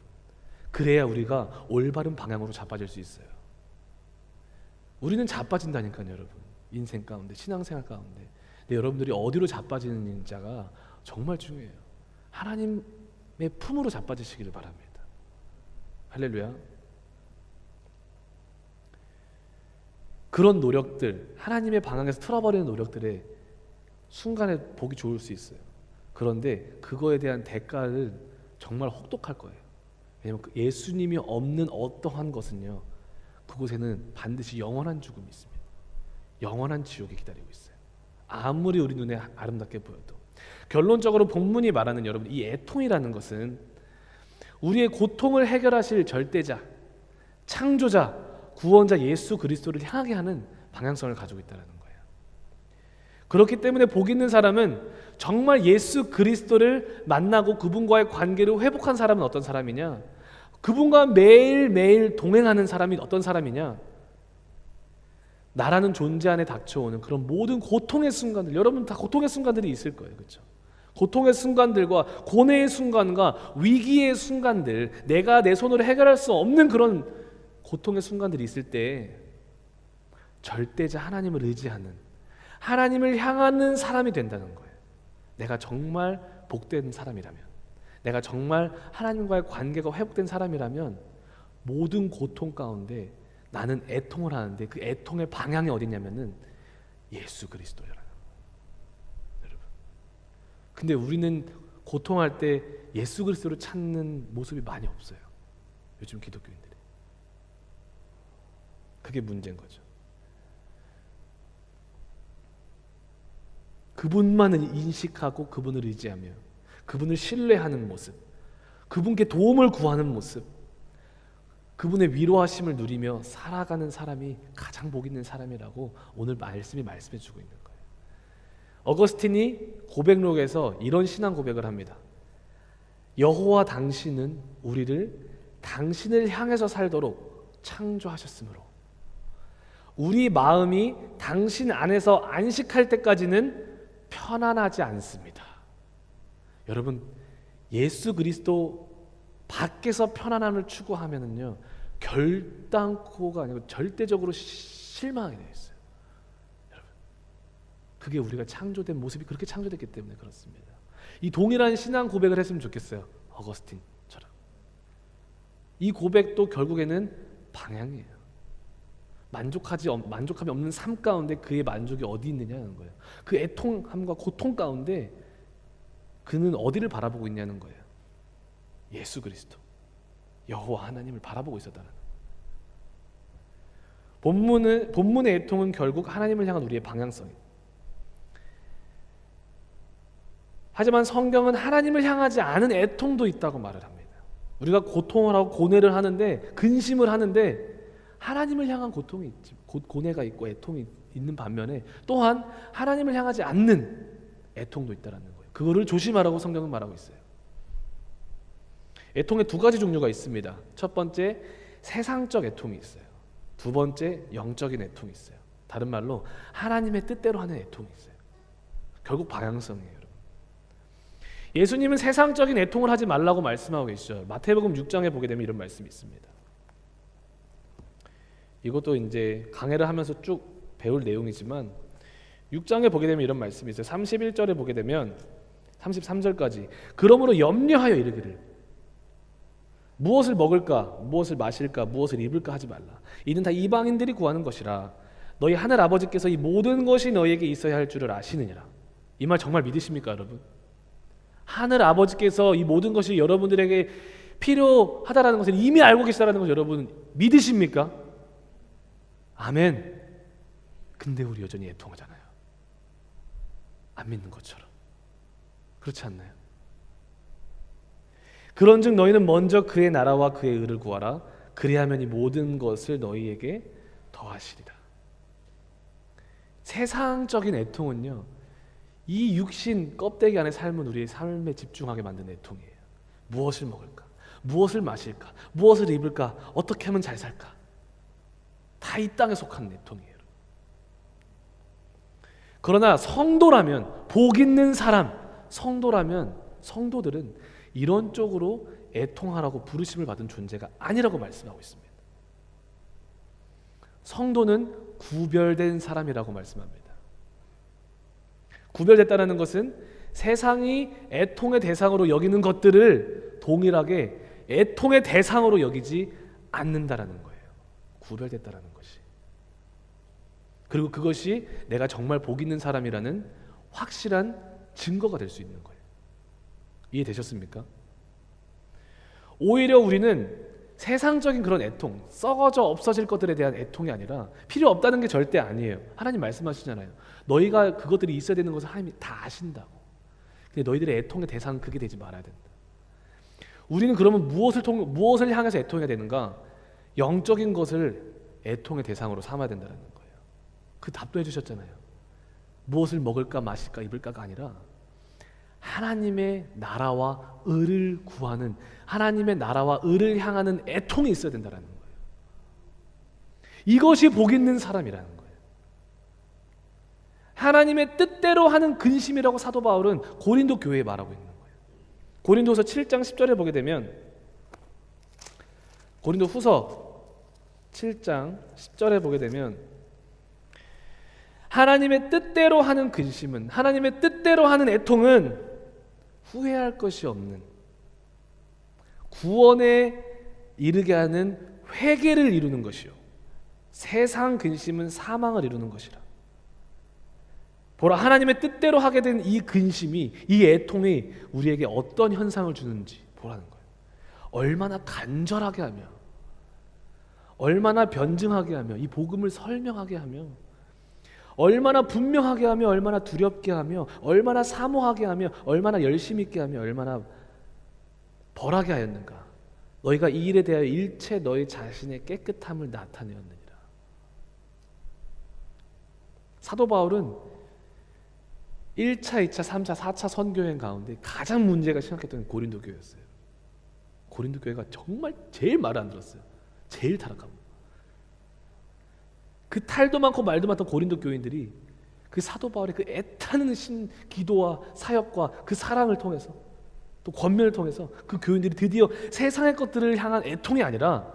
그래야 우리가 올바른 방향으로 자빠질 수 있어요. 우리는 자빠진다니까요, 여러분. 인생 가운데, 신앙생활 가운데. 근데 여러분들이 어디로 자빠지는지가 정말 중요해요. 하나님의 품으로 자빠지시기를 바랍니다. 할렐루야. 그런 노력들, 하나님의 방향에서 틀어버리는 노력들에 순간에 보기 좋을 수 있어요. 그런데 그거에 대한 대가를 정말 혹독할 거예요. 왜냐하면 예수님이 없는 어떠한 것은요, 그곳에는 반드시 영원한 죽음이 있습니다. 영원한 지옥이 기다리고 있어요. 아무리 우리 눈에 아름답게 보여도. 결론적으로 본문이 말하는, 여러분, 이 애통이라는 것은 우리의 고통을 해결하실 절대자, 창조자, 구원자 예수 그리스도를 향하게 하는 방향성을 가지고 있다는 거예요. 그렇기 때문에 복 있는 사람은 정말 예수 그리스도를 만나고 그분과의 관계를 회복한 사람은 어떤 사람이냐? 그분과 매일매일 동행하는 사람이 어떤 사람이냐? 나라는 존재 안에 닥쳐오는 그런 모든 고통의 순간들, 여러분 다 고통의 순간들이 있을 거예요. 그렇죠? 고통의 순간들과 고뇌의 순간과 위기의 순간들, 내가 내 손으로 해결할 수 없는 그런 고통의 순간들이 있을 때 절대자 하나님을 의지하는, 하나님을 향하는 사람이 된다는 거예요. 내가 정말 복된 사람이라면, 내가 정말 하나님과의 관계가 회복된 사람이라면 모든 고통 가운데 나는 애통을 하는데 그 애통의 방향이 어디냐면은 예수 그리스도라는 여러분. 근데 우리는 고통할 때 예수 그리스도를 찾는 모습이 많이 없어요. 요즘 기독교인들이. 그게 문제인 거죠. 그분만을 인식하고 그분을 의지하며 그분을 신뢰하는 모습, 그분께 도움을 구하는 모습, 그분의 위로하심을 누리며 살아가는 사람이 가장 복 있는 사람이라고 오늘 말씀해 주고 있는 거예요. 어거스틴이 고백록에서 이런 신앙 고백을 합니다. 여호와 당신은 우리를 당신을 향해서 살도록 창조하셨으므로 우리 마음이 당신 안에서 안식할 때까지는 편안하지 않습니다. 여러분, 예수 그리스도 밖에서 편안함을 추구하면은요 결단코가 아니고 절대적으로 실망하게 되어 있어요. 여러분, 그게 우리가 창조된 모습이 그렇게 창조됐기 때문에 그렇습니다. 이 동일한 신앙 고백을 했으면 좋겠어요. 어거스틴처럼. 이 고백도 결국에는 방향이에요. 만족함이 없는 삶 가운데 그의 만족이 어디 있느냐는 거예요. 그 애통함과 고통 가운데 그는 어디를 바라보고 있냐는 거예요. 예수 그리스도, 여호와 하나님을 바라보고 있었다는 거예요. 본문의 애통은 결국 하나님을 향한 우리의 방향성이에요. 하지만 성경은 하나님을 향하지 않은 애통도 있다고 말을 합니다. 우리가 고통을 하고 고뇌를 하는데, 근심을 하는데 하나님을 향한 고통이 있지, 고뇌가 있고 애통이 있는 반면에 또한 하나님을 향하지 않는 애통도 있다는 거예요. 그거를 조심하라고 성경은 말하고 있어요. 애통의 두 가지 종류가 있습니다. 첫 번째, 세상적 애통이 있어요. 두 번째, 영적인 애통이 있어요. 다른 말로 하나님의 뜻대로 하는 애통이 있어요. 결국 방향성이에요. 여러분. 예수님은 세상적인 애통을 하지 말라고 말씀하고 계시죠. 마태복음 6장에 보게 되면 이런 말씀이 있습니다. 이것도 이제 강해를 하면서 쭉 배울 내용이지만 6장에 보게 되면 이런 말씀이 있어요. 31절에 보게 되면 33절까지 그러므로 염려하여 이르기를 무엇을 먹을까 무엇을 마실까 무엇을 입을까 하지 말라. 이는 다 이방인들이 구하는 것이라. 너희 하늘 아버지께서 이 모든 것이 너희에게 있어야 할 줄을 아시느니라. 이 말 정말 믿으십니까 여러분? 하늘 아버지께서 이 모든 것이 여러분들에게 필요하다라는 것을 이미 알고 계시다라는 것을 여러분 믿으십니까? 아멘. 근데 우리 여전히 애통하잖아요. 안 믿는 것처럼. 그렇지 않나요? 그런즉 너희는 먼저 그의 나라와 그의 의를 구하라. 그리하면 이 모든 것을 너희에게 더하시리라. 세상적인 애통은요, 이 육신 껍데기 안에 삶은 우리의 삶에 집중하게 만드는 애통이에요. 무엇을 먹을까? 무엇을 마실까? 무엇을 입을까? 어떻게 하면 잘 살까? 다 이 땅에 속한 애통이에요. 그러나 성도라면, 복 있는 사람, 성도들은 이런 쪽으로 애통하라고 부르심을 받은 존재가 아니라고 말씀하고 있습니다. 성도는 구별된 사람이라고 말씀합니다. 구별됐다는 것은 세상이 애통의 대상으로 여기는 것들을 동일하게 애통의 대상으로 여기지 않는다라는 거예요. 구별됐다라는 것이. 그리고 그것이 내가 정말 복 있는 사람이라는 확실한 증거가 될 수 있는 거예요. 이해되셨습니까? 오히려 우리는 세상적인 그런 애통, 썩어져 없어질 것들에 대한 애통이 아니라 필요 없다는 게 절대 아니에요. 하나님 말씀하시잖아요. 너희가 그것들이 있어야 되는 것을 하나님이 다 아신다고. 근데 너희들의 애통의 대상은 그게 되지 말아야 된다. 우리는 그러면 무엇을 향해서 애통해야 되는가? 영적인 것을 애통의 대상으로 삼아야 된다는 거예요. 그 답도 해주셨잖아요. 무엇을 먹을까 마실까 입을까가 아니라 하나님의 나라와 의를 구하는, 하나님의 나라와 의를 향하는 애통이 있어야 된다는 거예요. 이것이 복 있는 사람이라는 거예요. 하나님의 뜻대로 하는 근심이라고 사도 바울은 고린도 교회에 말하고 있는 거예요. 고린도서 7장 10절에 보게 되면, 고린도 후서 7장 10절에 보게 되면, 하나님의 뜻대로 하는 근심은, 하나님의 뜻대로 하는 애통은 후회할 것이 없는, 구원에 이르게 하는 회개를 이루는 것이요 세상 근심은 사망을 이루는 것이라. 보라, 하나님의 뜻대로 하게 된 이 근심이, 이 애통이 우리에게 어떤 현상을 주는지 보라는 거예요. 얼마나 간절하게 하며, 얼마나 변증하게 하며, 이 복음을 설명하게 하며, 얼마나 분명하게 하며, 얼마나 두렵게 하며, 얼마나 사모하게 하며, 얼마나 열심 있게 하며, 얼마나 벌하게 하였는가. 너희가 이 일에 대하여 일체 너희 자신의 깨끗함을 나타내었느니라. 사도 바울은 1차, 2차, 3차, 4차 선교행 가운데 가장 문제가 심각했던 고린도 교회였어요. 고린도 교회가 정말 제일 말을 안 들었어요. 제일 타락하고. 그 탈도 많고 말도 많던 고린도 교인들이 그 사도 바울의 그 애타는 기도와 사역과 그 사랑을 통해서, 또 권면을 통해서 그 교인들이 드디어 세상의 것들을 향한 애통이 아니라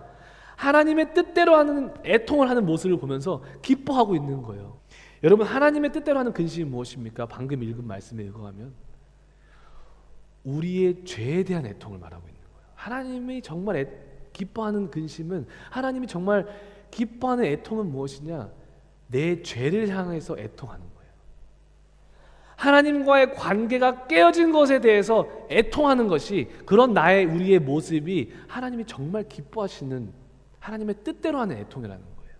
하나님의 뜻대로 하는 애통을 하는 모습을 보면서 기뻐하고 있는 거예요. 여러분, 하나님의 뜻대로 하는 근심이 무엇입니까? 방금 읽은 말씀에 의거하면 우리의 죄에 대한 애통을 말하고 있는 거예요. 하나님이 정말 기뻐하는 근심은, 하나님이 정말 기뻐하는 애통은 무엇이냐? 내 죄를 향해서 애통하는 거예요. 하나님과의 관계가 깨어진 것에 대해서 애통하는 것이, 그런 우리의 모습이 하나님이 정말 기뻐하시는 하나님의 뜻대로 하는 애통이라는 거예요.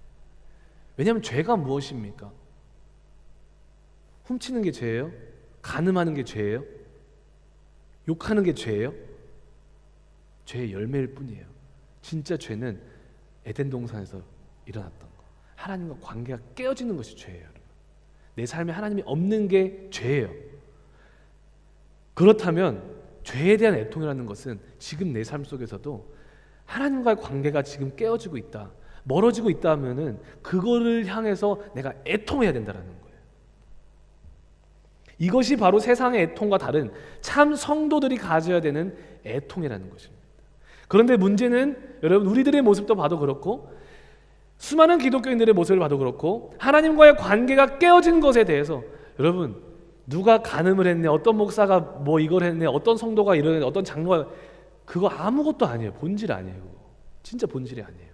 왜냐하면 죄가 무엇입니까? 훔치는 게 죄예요? 간음하는 게 죄예요? 욕하는 게 죄예요? 죄의 열매일 뿐이에요. 진짜 죄는 에덴 동산에서 일어났던 거, 하나님과 관계가 깨어지는 것이 죄예요. 여러분. 내 삶에 하나님이 없는 게 죄예요. 그렇다면 죄에 대한 애통이라는 것은 지금 내 삶 속에서도 하나님과의 관계가 지금 깨어지고 있다, 멀어지고 있다 하면은 그거를 향해서 내가 애통해야 된다는 거예요. 이것이 바로 세상의 애통과 다른 참 성도들이 가져야 되는 애통이라는 것입니다. 그런데 문제는, 여러분, 우리들의 모습도 봐도 그렇고 수많은 기독교인들의 모습을 봐도 그렇고 하나님과의 관계가 깨어진 것에 대해서, 여러분, 누가 간음을 했네, 어떤 목사가 뭐 이걸 했네, 어떤 성도가 이러네, 어떤 장로가, 그거 아무것도 아니에요. 본질 아니에요. 그거. 진짜 본질이 아니에요.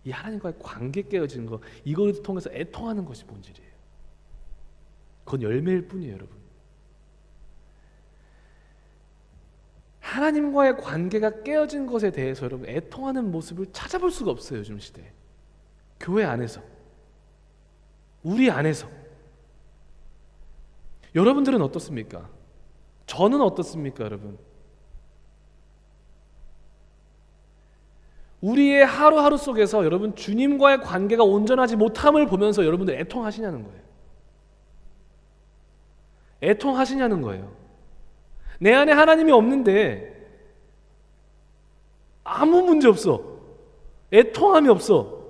이 하나님과의 관계 깨어지는 거, 이걸 통해서 애통하는 것이 본질이에요. 그건 열매일 뿐이에요. 여러분, 하나님과의 관계가 깨어진 것에 대해서 여러분 애통하는 모습을 찾아볼 수가 없어요. 요즘 시대에. 교회 안에서, 우리 안에서. 여러분들은 어떻습니까? 저는 어떻습니까? 여러분, 우리의 하루하루 속에서 여러분 주님과의 관계가 온전하지 못함을 보면서 여러분들 애통하시냐는 거예요. 애통하시냐는 거예요. 내 안에 하나님이 없는데 아무 문제 없어, 애통함이 없어,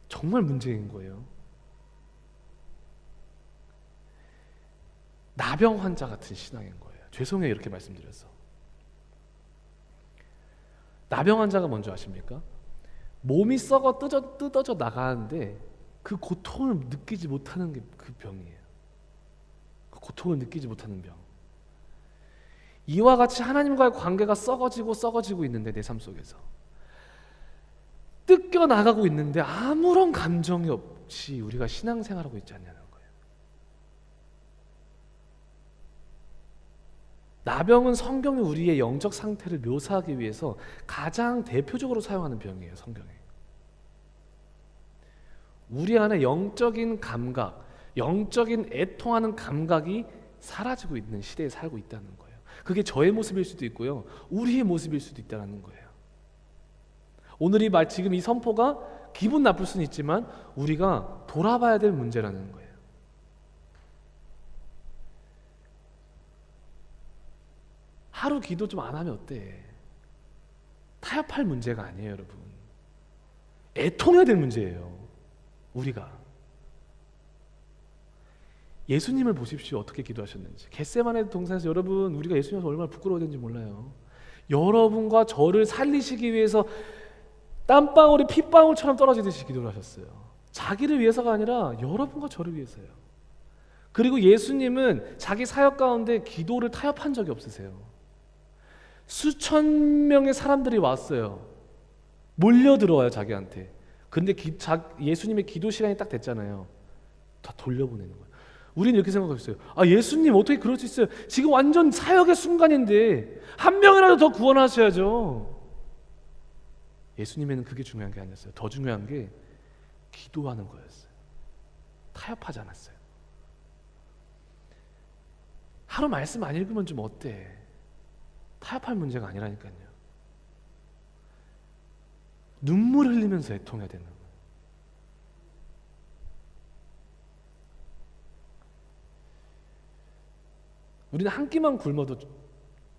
정말 문제인 거예요. 나병 환자 같은 신앙인 거예요. 죄송해요, 이렇게 말씀드려서. 나병 환자가 뭔지 아십니까? 몸이 썩어 뜯어져 나가는데 그 고통을 느끼지 못하는 게 그 병이에요. 그 고통을 느끼지 못하는 병. 이와 같이 하나님과의 관계가 썩어지고 있는데, 내 삶 속에서 뜯겨 나가고 있는데 아무런 감정이 없이 우리가 신앙생활하고 있지 않냐는 거예요. 나병은 성경이 우리의 영적 상태를 묘사하기 위해서 가장 대표적으로 사용하는 병이에요. 성경에. 우리 안에 영적인 감각, 영적인 애통하는 감각이 사라지고 있는 시대에 살고 있다는 거예요. 그게 저의 모습일 수도 있고요, 우리의 모습일 수도 있다는 거예요. 오늘 지금 이 선포가 기분 나쁠 수는 있지만 우리가 돌아봐야 될 문제라는 거예요. 하루 기도 좀 안 하면 어때? 타협할 문제가 아니에요, 여러분. 애통해야 될 문제예요. 우리가. 예수님을 보십시오. 어떻게 기도하셨는지. 겟세마네 동산에서, 여러분, 우리가 예수님에서 얼마나 부끄러워했는지 몰라요. 여러분과 저를 살리시기 위해서 땀방울이 핏방울처럼 떨어지듯이 기도를 하셨어요. 자기를 위해서가 아니라 여러분과 저를 위해서요. 그리고 예수님은 자기 사역 가운데 기도를 타협한 적이 없으세요. 수천 명의 사람들이 왔어요. 몰려들어와요 자기한테. 근데 예수님의 기도 시간이 딱 됐잖아요. 다 돌려보내는 거예요. 우리는 이렇게 생각했어요. 아, 예수님 어떻게 그럴 수 있어요? 지금 완전 사역의 순간인데 한 명이라도 더 구원하셔야죠. 예수님에는 그게 중요한 게 아니었어요. 더 중요한 게 기도하는 거였어요. 타협하지 않았어요. 하루 말씀 안 읽으면 좀 어때? 타협할 문제가 아니라니까요. 눈물 흘리면서 애통해야 되는 거예요. 우리는 한 끼만 굶어도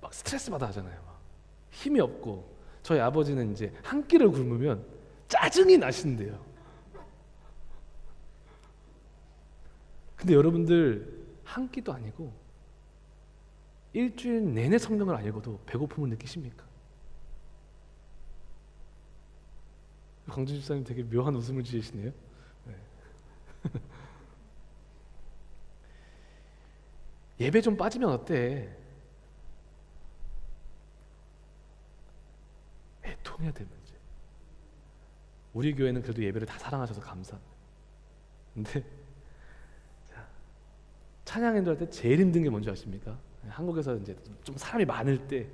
막 스트레스 받아 하잖아요. 막 힘이 없고. 저희 아버지는 이제 한 끼를 굶으면 짜증이 나신대요. 근데 여러분들 한 끼도 아니고 일주일 내내 성경을 안 읽어도 배고픔을 느끼십니까? 강준 집사님 되게 묘한 웃음을 지으시네요. 네. 예배 좀 빠지면 어때? 애통해야 될 문제. 우리 교회는 그래도 예배를 다 사랑하셔서 감사합니다. 근데 찬양 인도할 때 제일 힘든 게 뭔지 아십니까? 한국에서 이제 좀 사람이 많을 때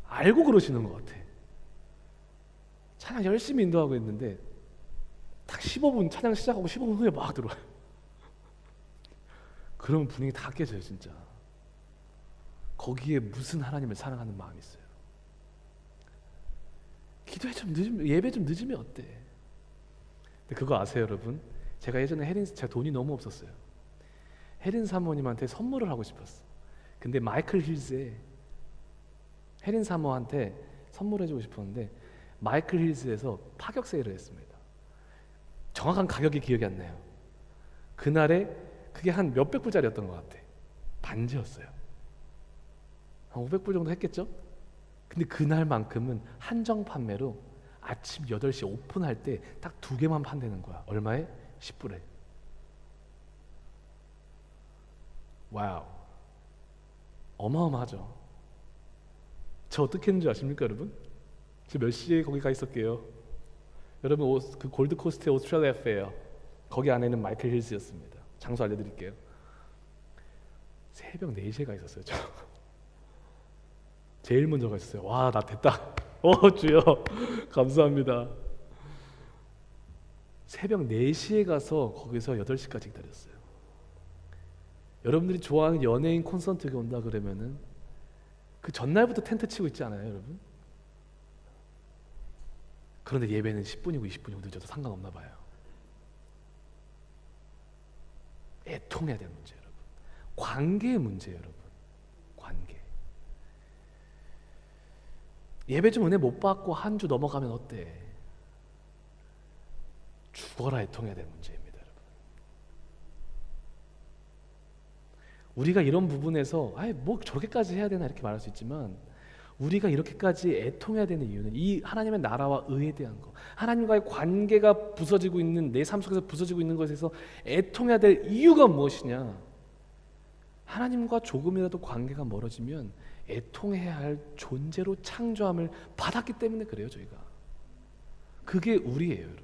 알고 그러시는 것 같아. 찬양 열심히 인도하고 있는데 딱 15분 찬양 시작하고 15분 후에 막 들어와요. 그러면 분위기 다 깨져요 진짜. 거기에 무슨 하나님을 사랑하는 마음이 있어요. 기도에 좀 늦으면, 예배 좀 늦으면 어때? 근데 그거 아세요 여러분? 제가 예전에 제가 돈이 너무 없었어요. 혜린 사모님한테 선물을 하고 싶었어. 근데 마이클 힐즈에 혜린 사모한테 선물해주고 싶었는데 마이클 힐즈에서 파격 세일을 했습니다. 정확한 가격이 기억이 안 나요. 그날에 그게 한 몇백 불짜리였던 것 같아. 반지였어요. 한 500불 정도 했겠죠? 근데 그날만큼은 한정 판매로 아침 8시 오픈할 때 딱 2개만 판다는 거야. 얼마에? 10불에. 와우. 어마어마하죠. 저 어떻게 했는지 아십니까 여러분? 저 몇 시에 거기 가 있었게요? 여러분 그 골드코스트의 오스트레일리아 페어 거기 안에는 마이클 힐즈였습니다. 장소 알려드릴게요. 새벽 4시에 가 있었어요 저. 제일 먼저 가 있었어요. 와, 나 됐다. 주여 감사합니다. 새벽 4시에 가서 거기서 8시까지 기다렸어요. 여러분들이 좋아하는 연예인 콘서트가 온다 그러면은 그 전날부터 텐트 치고 있지 않아요 여러분? 그런데 예배는 10분이고 20분이고 늦어도 상관없나 봐요. 애통해야 될 문제 여러분. 관계의 문제 여러분. 관계. 예배 좀 은혜 못 받고 한 주 넘어가면 어때? 죽어라 애통해야 될 문제입니다 여러분. 우리가 이런 부분에서 뭐 저렇게까지 해야 되나 이렇게 말할 수 있지만 우리가 이렇게까지 애통해야 되는 이유는 이 하나님의 나라와 의에 대한 거, 하나님과의 관계가 부서지고 있는 내 삶 속에서 부서지고 있는 것에서 애통해야 될 이유가 무엇이냐? 하나님과 조금이라도 관계가 멀어지면 애통해야 할 존재로 창조함을 받았기 때문에 그래요 저희가. 그게 우리예요 여러분.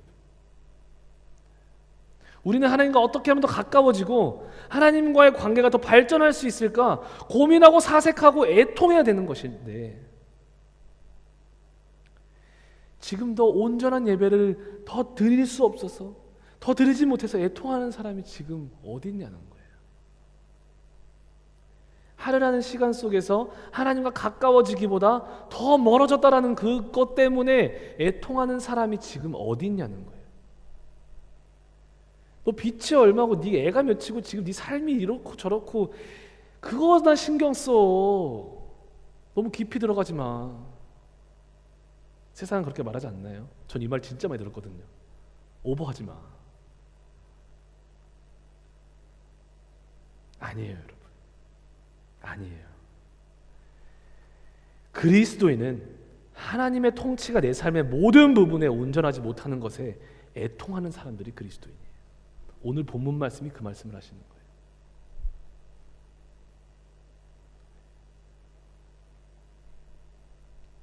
우리는 하나님과 어떻게 하면 더 가까워지고 하나님과의 관계가 더 발전할 수 있을까 고민하고 사색하고 애통해야 되는 것인데 지금 더 온전한 예배를 더 드릴 수 없어서 더 드리지 못해서 애통하는 사람이 지금 어디 있냐는 거예요. 하루라는 시간 속에서 하나님과 가까워지기보다 더 멀어졌다라는 그것 때문에 애통하는 사람이 지금 어디 있냐는 거예요. 너 빛이 얼마고 네 애가 몇이고 지금 네 삶이 이렇고 저렇고 그거나 신경 써. 너무 깊이 들어가지 마. 세상은 그렇게 말하지 않나요? 전 이 말 진짜 많이 들었거든요. 오버하지 마. 아니에요 여러분. 아니에요. 그리스도인은 하나님의 통치가 내 삶의 모든 부분에 온전하지 못하는 것에 애통하는 사람들이 그리스도인이에요. 오늘 본문 말씀이 그 말씀을 하시는 거예요.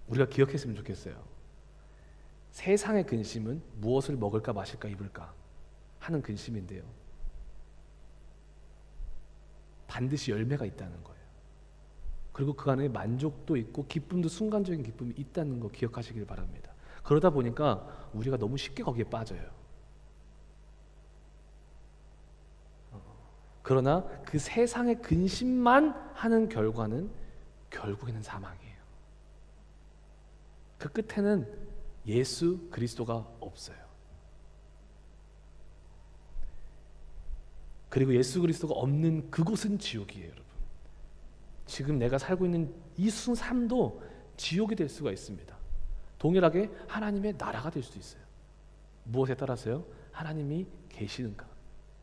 우리가 기억했으면 좋겠어요. 세상의 근심은 무엇을 먹을까 마실까 입을까 하는 근심인데요. 반드시 열매가 있다는 거예요. 그리고 그 안에 만족도 있고 기쁨도 순간적인 기쁨이 있다는 거 기억하시길 바랍니다. 그러다 보니까 우리가 너무 쉽게 거기에 빠져요. 그러나 그 세상의 근심만 하는 결과는 결국에는 사망이에요. 그 끝에는 예수 그리스도가 없어요. 그리고 예수 그리스도가 없는 그곳은 지옥이에요, 여러분. 지금 내가 살고 있는 이 삶도 지옥이 될 수가 있습니다. 동일하게 하나님의 나라가 될 수도 있어요. 무엇에 따라서요? 하나님이 계시는가,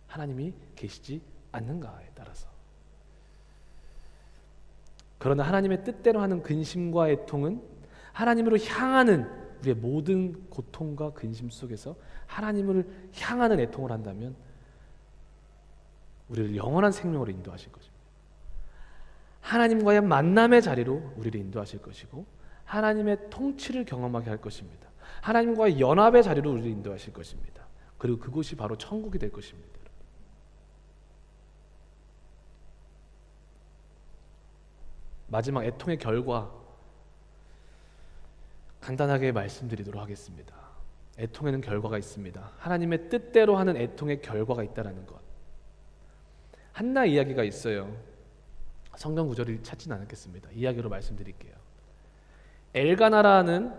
하나님이 계시지 않는가에 따라서. 그러나 하나님의 뜻대로 하는 근심과 애통은 하나님으로 향하는 우리의 모든 고통과 근심 속에서 하나님을 향하는 애통을 한다면 우리를 영원한 생명으로 인도하실 것입니다. 하나님과의 만남의 자리로 우리를 인도하실 것이고 하나님의 통치를 경험하게 할 것입니다. 하나님과의 연합의 자리로 우리를 인도하실 것입니다. 그리고 그곳이 바로 천국이 될 것입니다. 마지막 애통의 결과 간단하게 말씀드리도록 하겠습니다. 애통에는 결과가 있습니다. 하나님의 뜻대로 하는 애통의 결과가 있다는 것. 한나 이야기가 있어요. 성경 구절을 찾지는 않겠습니다. 이야기로 말씀드릴게요. 엘가나라는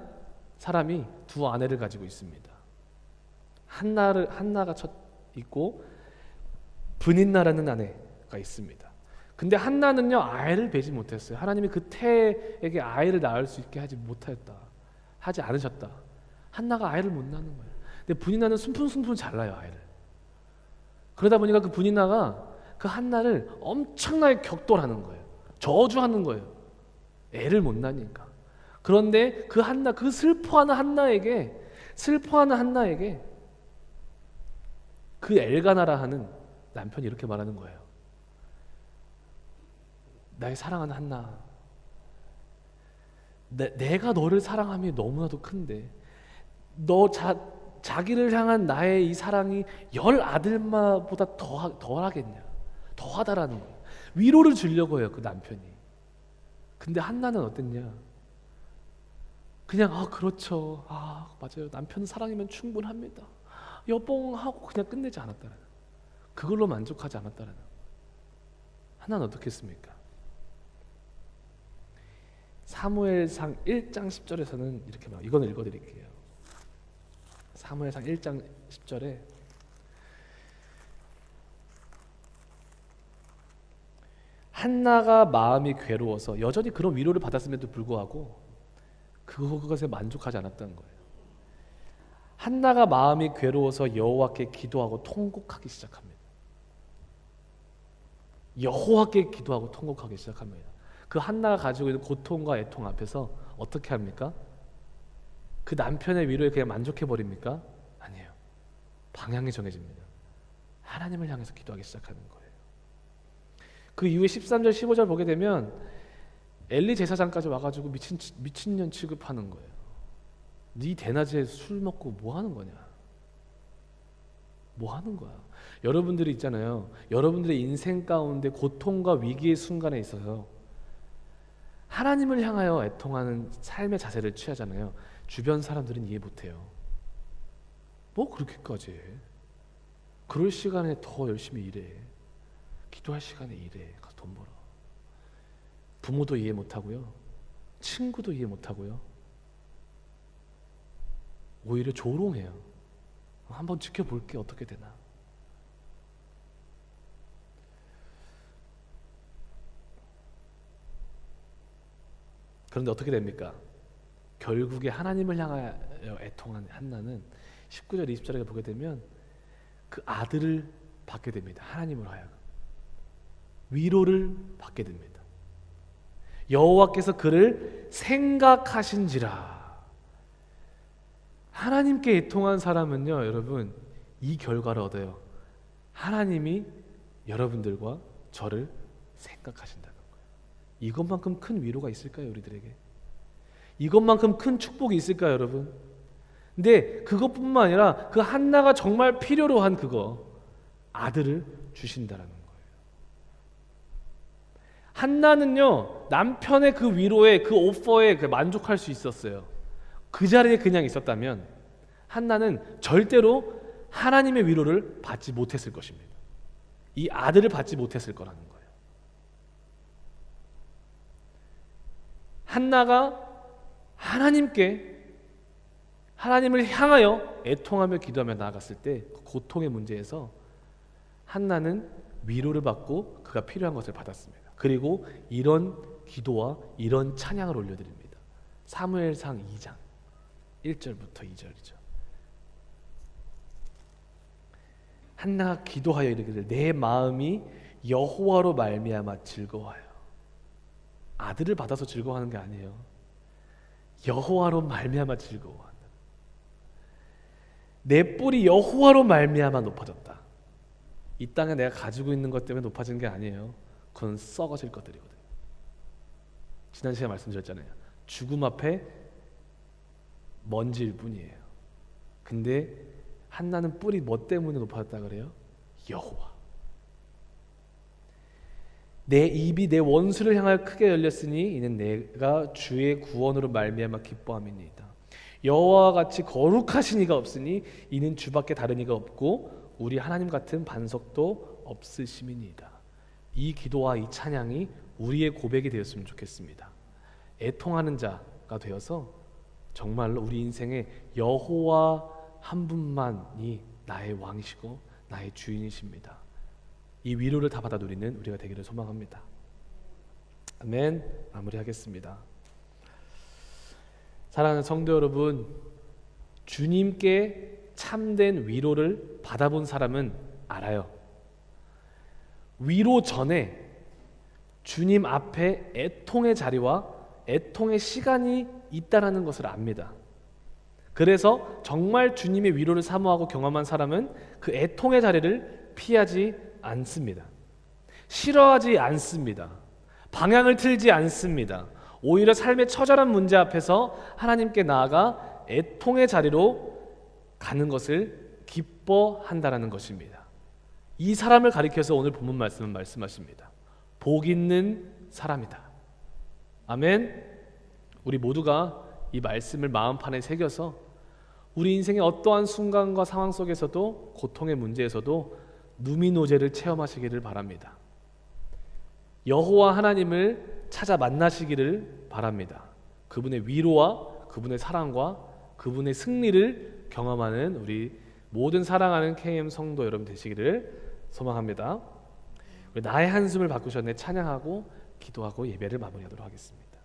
사람이 두 아내를 가지고 있습니다. 한나가 첫 있고 브닌나라는 아내가 있습니다. 근데 한나는요 아이를 베지 못했어요. 하나님이 그 태에게 아이를 낳을 수 있게 하지 않으셨다. 한나가 아이를 못 낳는 거예요. 근데 브닌나는 순푼순푼 잘 낳아요, 아이를. 그러다 보니까 그 브닌나가 그 한나를 엄청나게 격돌하는 거예요. 저주하는 거예요. 애를 못 낳으니까. 그런데 그 슬퍼하는 한나에게 그 엘가나라 하는 남편이 이렇게 말하는 거예요. 나의 사랑하는 한나, 내가 너를 사랑함이 너무나도 큰데 자기를 향한 나의 이 사랑이 10 아들마보다 덜하겠냐, 더하다라는 거예요. 위로를 주려고 해요, 그 남편이. 근데 한나는 어땠냐? 그냥 그렇죠, 맞아요, 남편 사랑이면 충분합니다, 여봉하고 그냥 끝내지 않았다는, 그걸로 만족하지 않았다는. 한나는 어떻게 했습니까? 사무엘상 1장 10절에서는 이렇게 말해요. 이건 읽어드릴게요. 사무엘상 1장 10절에 한나가 마음이 괴로워서, 여전히 그런 위로를 받았음에도 불구하고 그것에 만족하지 않았다는 거예요. 한나가 마음이 괴로워서 여호와께 기도하고 통곡하기 시작합니다. 여호와께 기도하고 통곡하기 시작합니다. 그 한나가 가지고 있는 고통과 애통 앞에서 어떻게 합니까? 그 남편의 위로에 그냥 만족해 버립니까? 아니에요. 방향이 정해집니다. 하나님을 향해서 기도하기 시작하는 거예요. 그 이후에 13절 15절 보게 되면 엘리 제사장까지 와가지고 미친년 취급하는 거예요. 네 대낮에 술 먹고 뭐 하는 거냐? 뭐 하는 거야? 여러분들이 있잖아요. 여러분들의 인생 가운데 고통과 위기의 순간에 있어서 하나님을 향하여 애통하는 삶의 자세를 취하잖아요. 주변 사람들은 이해 못해요. 뭐 그렇게까지 해? 그럴 시간에 더 열심히 일해. 기도할 시간에 일해. 가서 돈 벌어. 부모도 이해 못하고요. 친구도 이해 못하고요. 오히려 조롱해요. 한번 지켜볼게, 어떻게 되나. 그런데 어떻게 됩니까? 결국에 하나님을 향하여 애통한 한나는 19절 20절에 보게 되면 그 아들을 받게 됩니다. 하나님을 하여금 위로를 받게 됩니다. 여호와께서 그를 생각하신지라. 하나님께 애통한 사람은요, 여러분, 이 결과를 얻어요. 하나님이 여러분들과 저를 생각하신다는 거예요. 이것만큼 큰 위로가 있을까요, 우리들에게? 이것만큼 큰 축복이 있을까요, 여러분? 근데 그것뿐만 아니라 그 한나가 정말 필요로 한 그거 아들을 주신다라는 거예요. 한나는요 남편의 그 위로에 그 오퍼에 만족할 수 있었어요. 그 자리에 그냥 있었다면 한나는 절대로 하나님의 위로를 받지 못했을 것입니다. 이 아들을 받지 못했을 거라는 거예요. 한나가 하나님을 향하여 애통하며 기도하며 나아갔을 때 그 고통의 문제에서 한나는 위로를 받고 그가 필요한 것을 받았습니다. 그리고 이런 기도와 이런 찬양을 올려드립니다. 사무엘상 2장 1절부터 2절이죠. 한나가 기도하여 이르기를 내 마음이 여호와로 말미암아 즐거워하여. 아들을 받아서 즐거워하는 게 아니에요. 여호와로 말미암아 즐거워한다. 내 뿔이 여호와로 말미암아 높아졌다. 이 땅에 내가 가지고 있는 것 때문에 높아진 게 아니에요. 그건 썩어질 것들이거든요. 지난 시간에 말씀드렸잖아요. 죽음 앞에 먼지일 뿐이에요. 근데 한나는 뿔이 뭐 때문에 높아졌다 그래요? 여호와. 내 입이 내 원수를 향하여 크게 열렸으니 이는 내가 주의 구원으로 말미암아 기뻐함이니이다. 여호와와 같이 거룩하신 이가 없으니 이는 주밖에 다른 이가 없고 우리 하나님 같은 반석도 없으심이니이다. 이 기도와 이 찬양이 우리의 고백이 되었으면 좋겠습니다. 애통하는 자가 되어서 정말로 우리 인생에 여호와 한 분만이 나의 왕이시고 나의 주인이십니다. 이 위로를 다 받아 누리는 우리가 되기를 소망합니다. 아멘. 마무리하겠습니다. 사랑하는 성도 여러분, 주님께 참된 위로를 받아본 사람은 알아요. 위로 전에 주님 앞에 애통의 자리와 애통의 시간이 있다라는 것을 압니다. 그래서 정말 주님의 위로를 사모하고 경험한 사람은 그 애통의 자리를 피하지 않습니다. 싫어하지 않습니다. 방향을 틀지 않습니다. 오히려 삶의 처절한 문제 앞에서 하나님께 나아가 애통의 자리로 가는 것을 기뻐한다라는 것입니다. 이 사람을 가리켜서 오늘 본문 말씀은 말씀하십니다. 복 있는 사람이다. 아멘. 우리 모두가 이 말씀을 마음판에 새겨서 우리 인생의 어떠한 순간과 상황 속에서도 고통의 문제에서도 누미노제를 체험하시기를 바랍니다. 여호와 하나님을 찾아 만나시기를 바랍니다. 그분의 위로와 그분의 사랑과 그분의 승리를 경험하는 우리 모든 사랑하는 KM 성도 여러분 되시기를 소망합니다. 나의 한숨을 바꾸셨네 찬양하고 기도하고 예배를 마무리하도록 하겠습니다.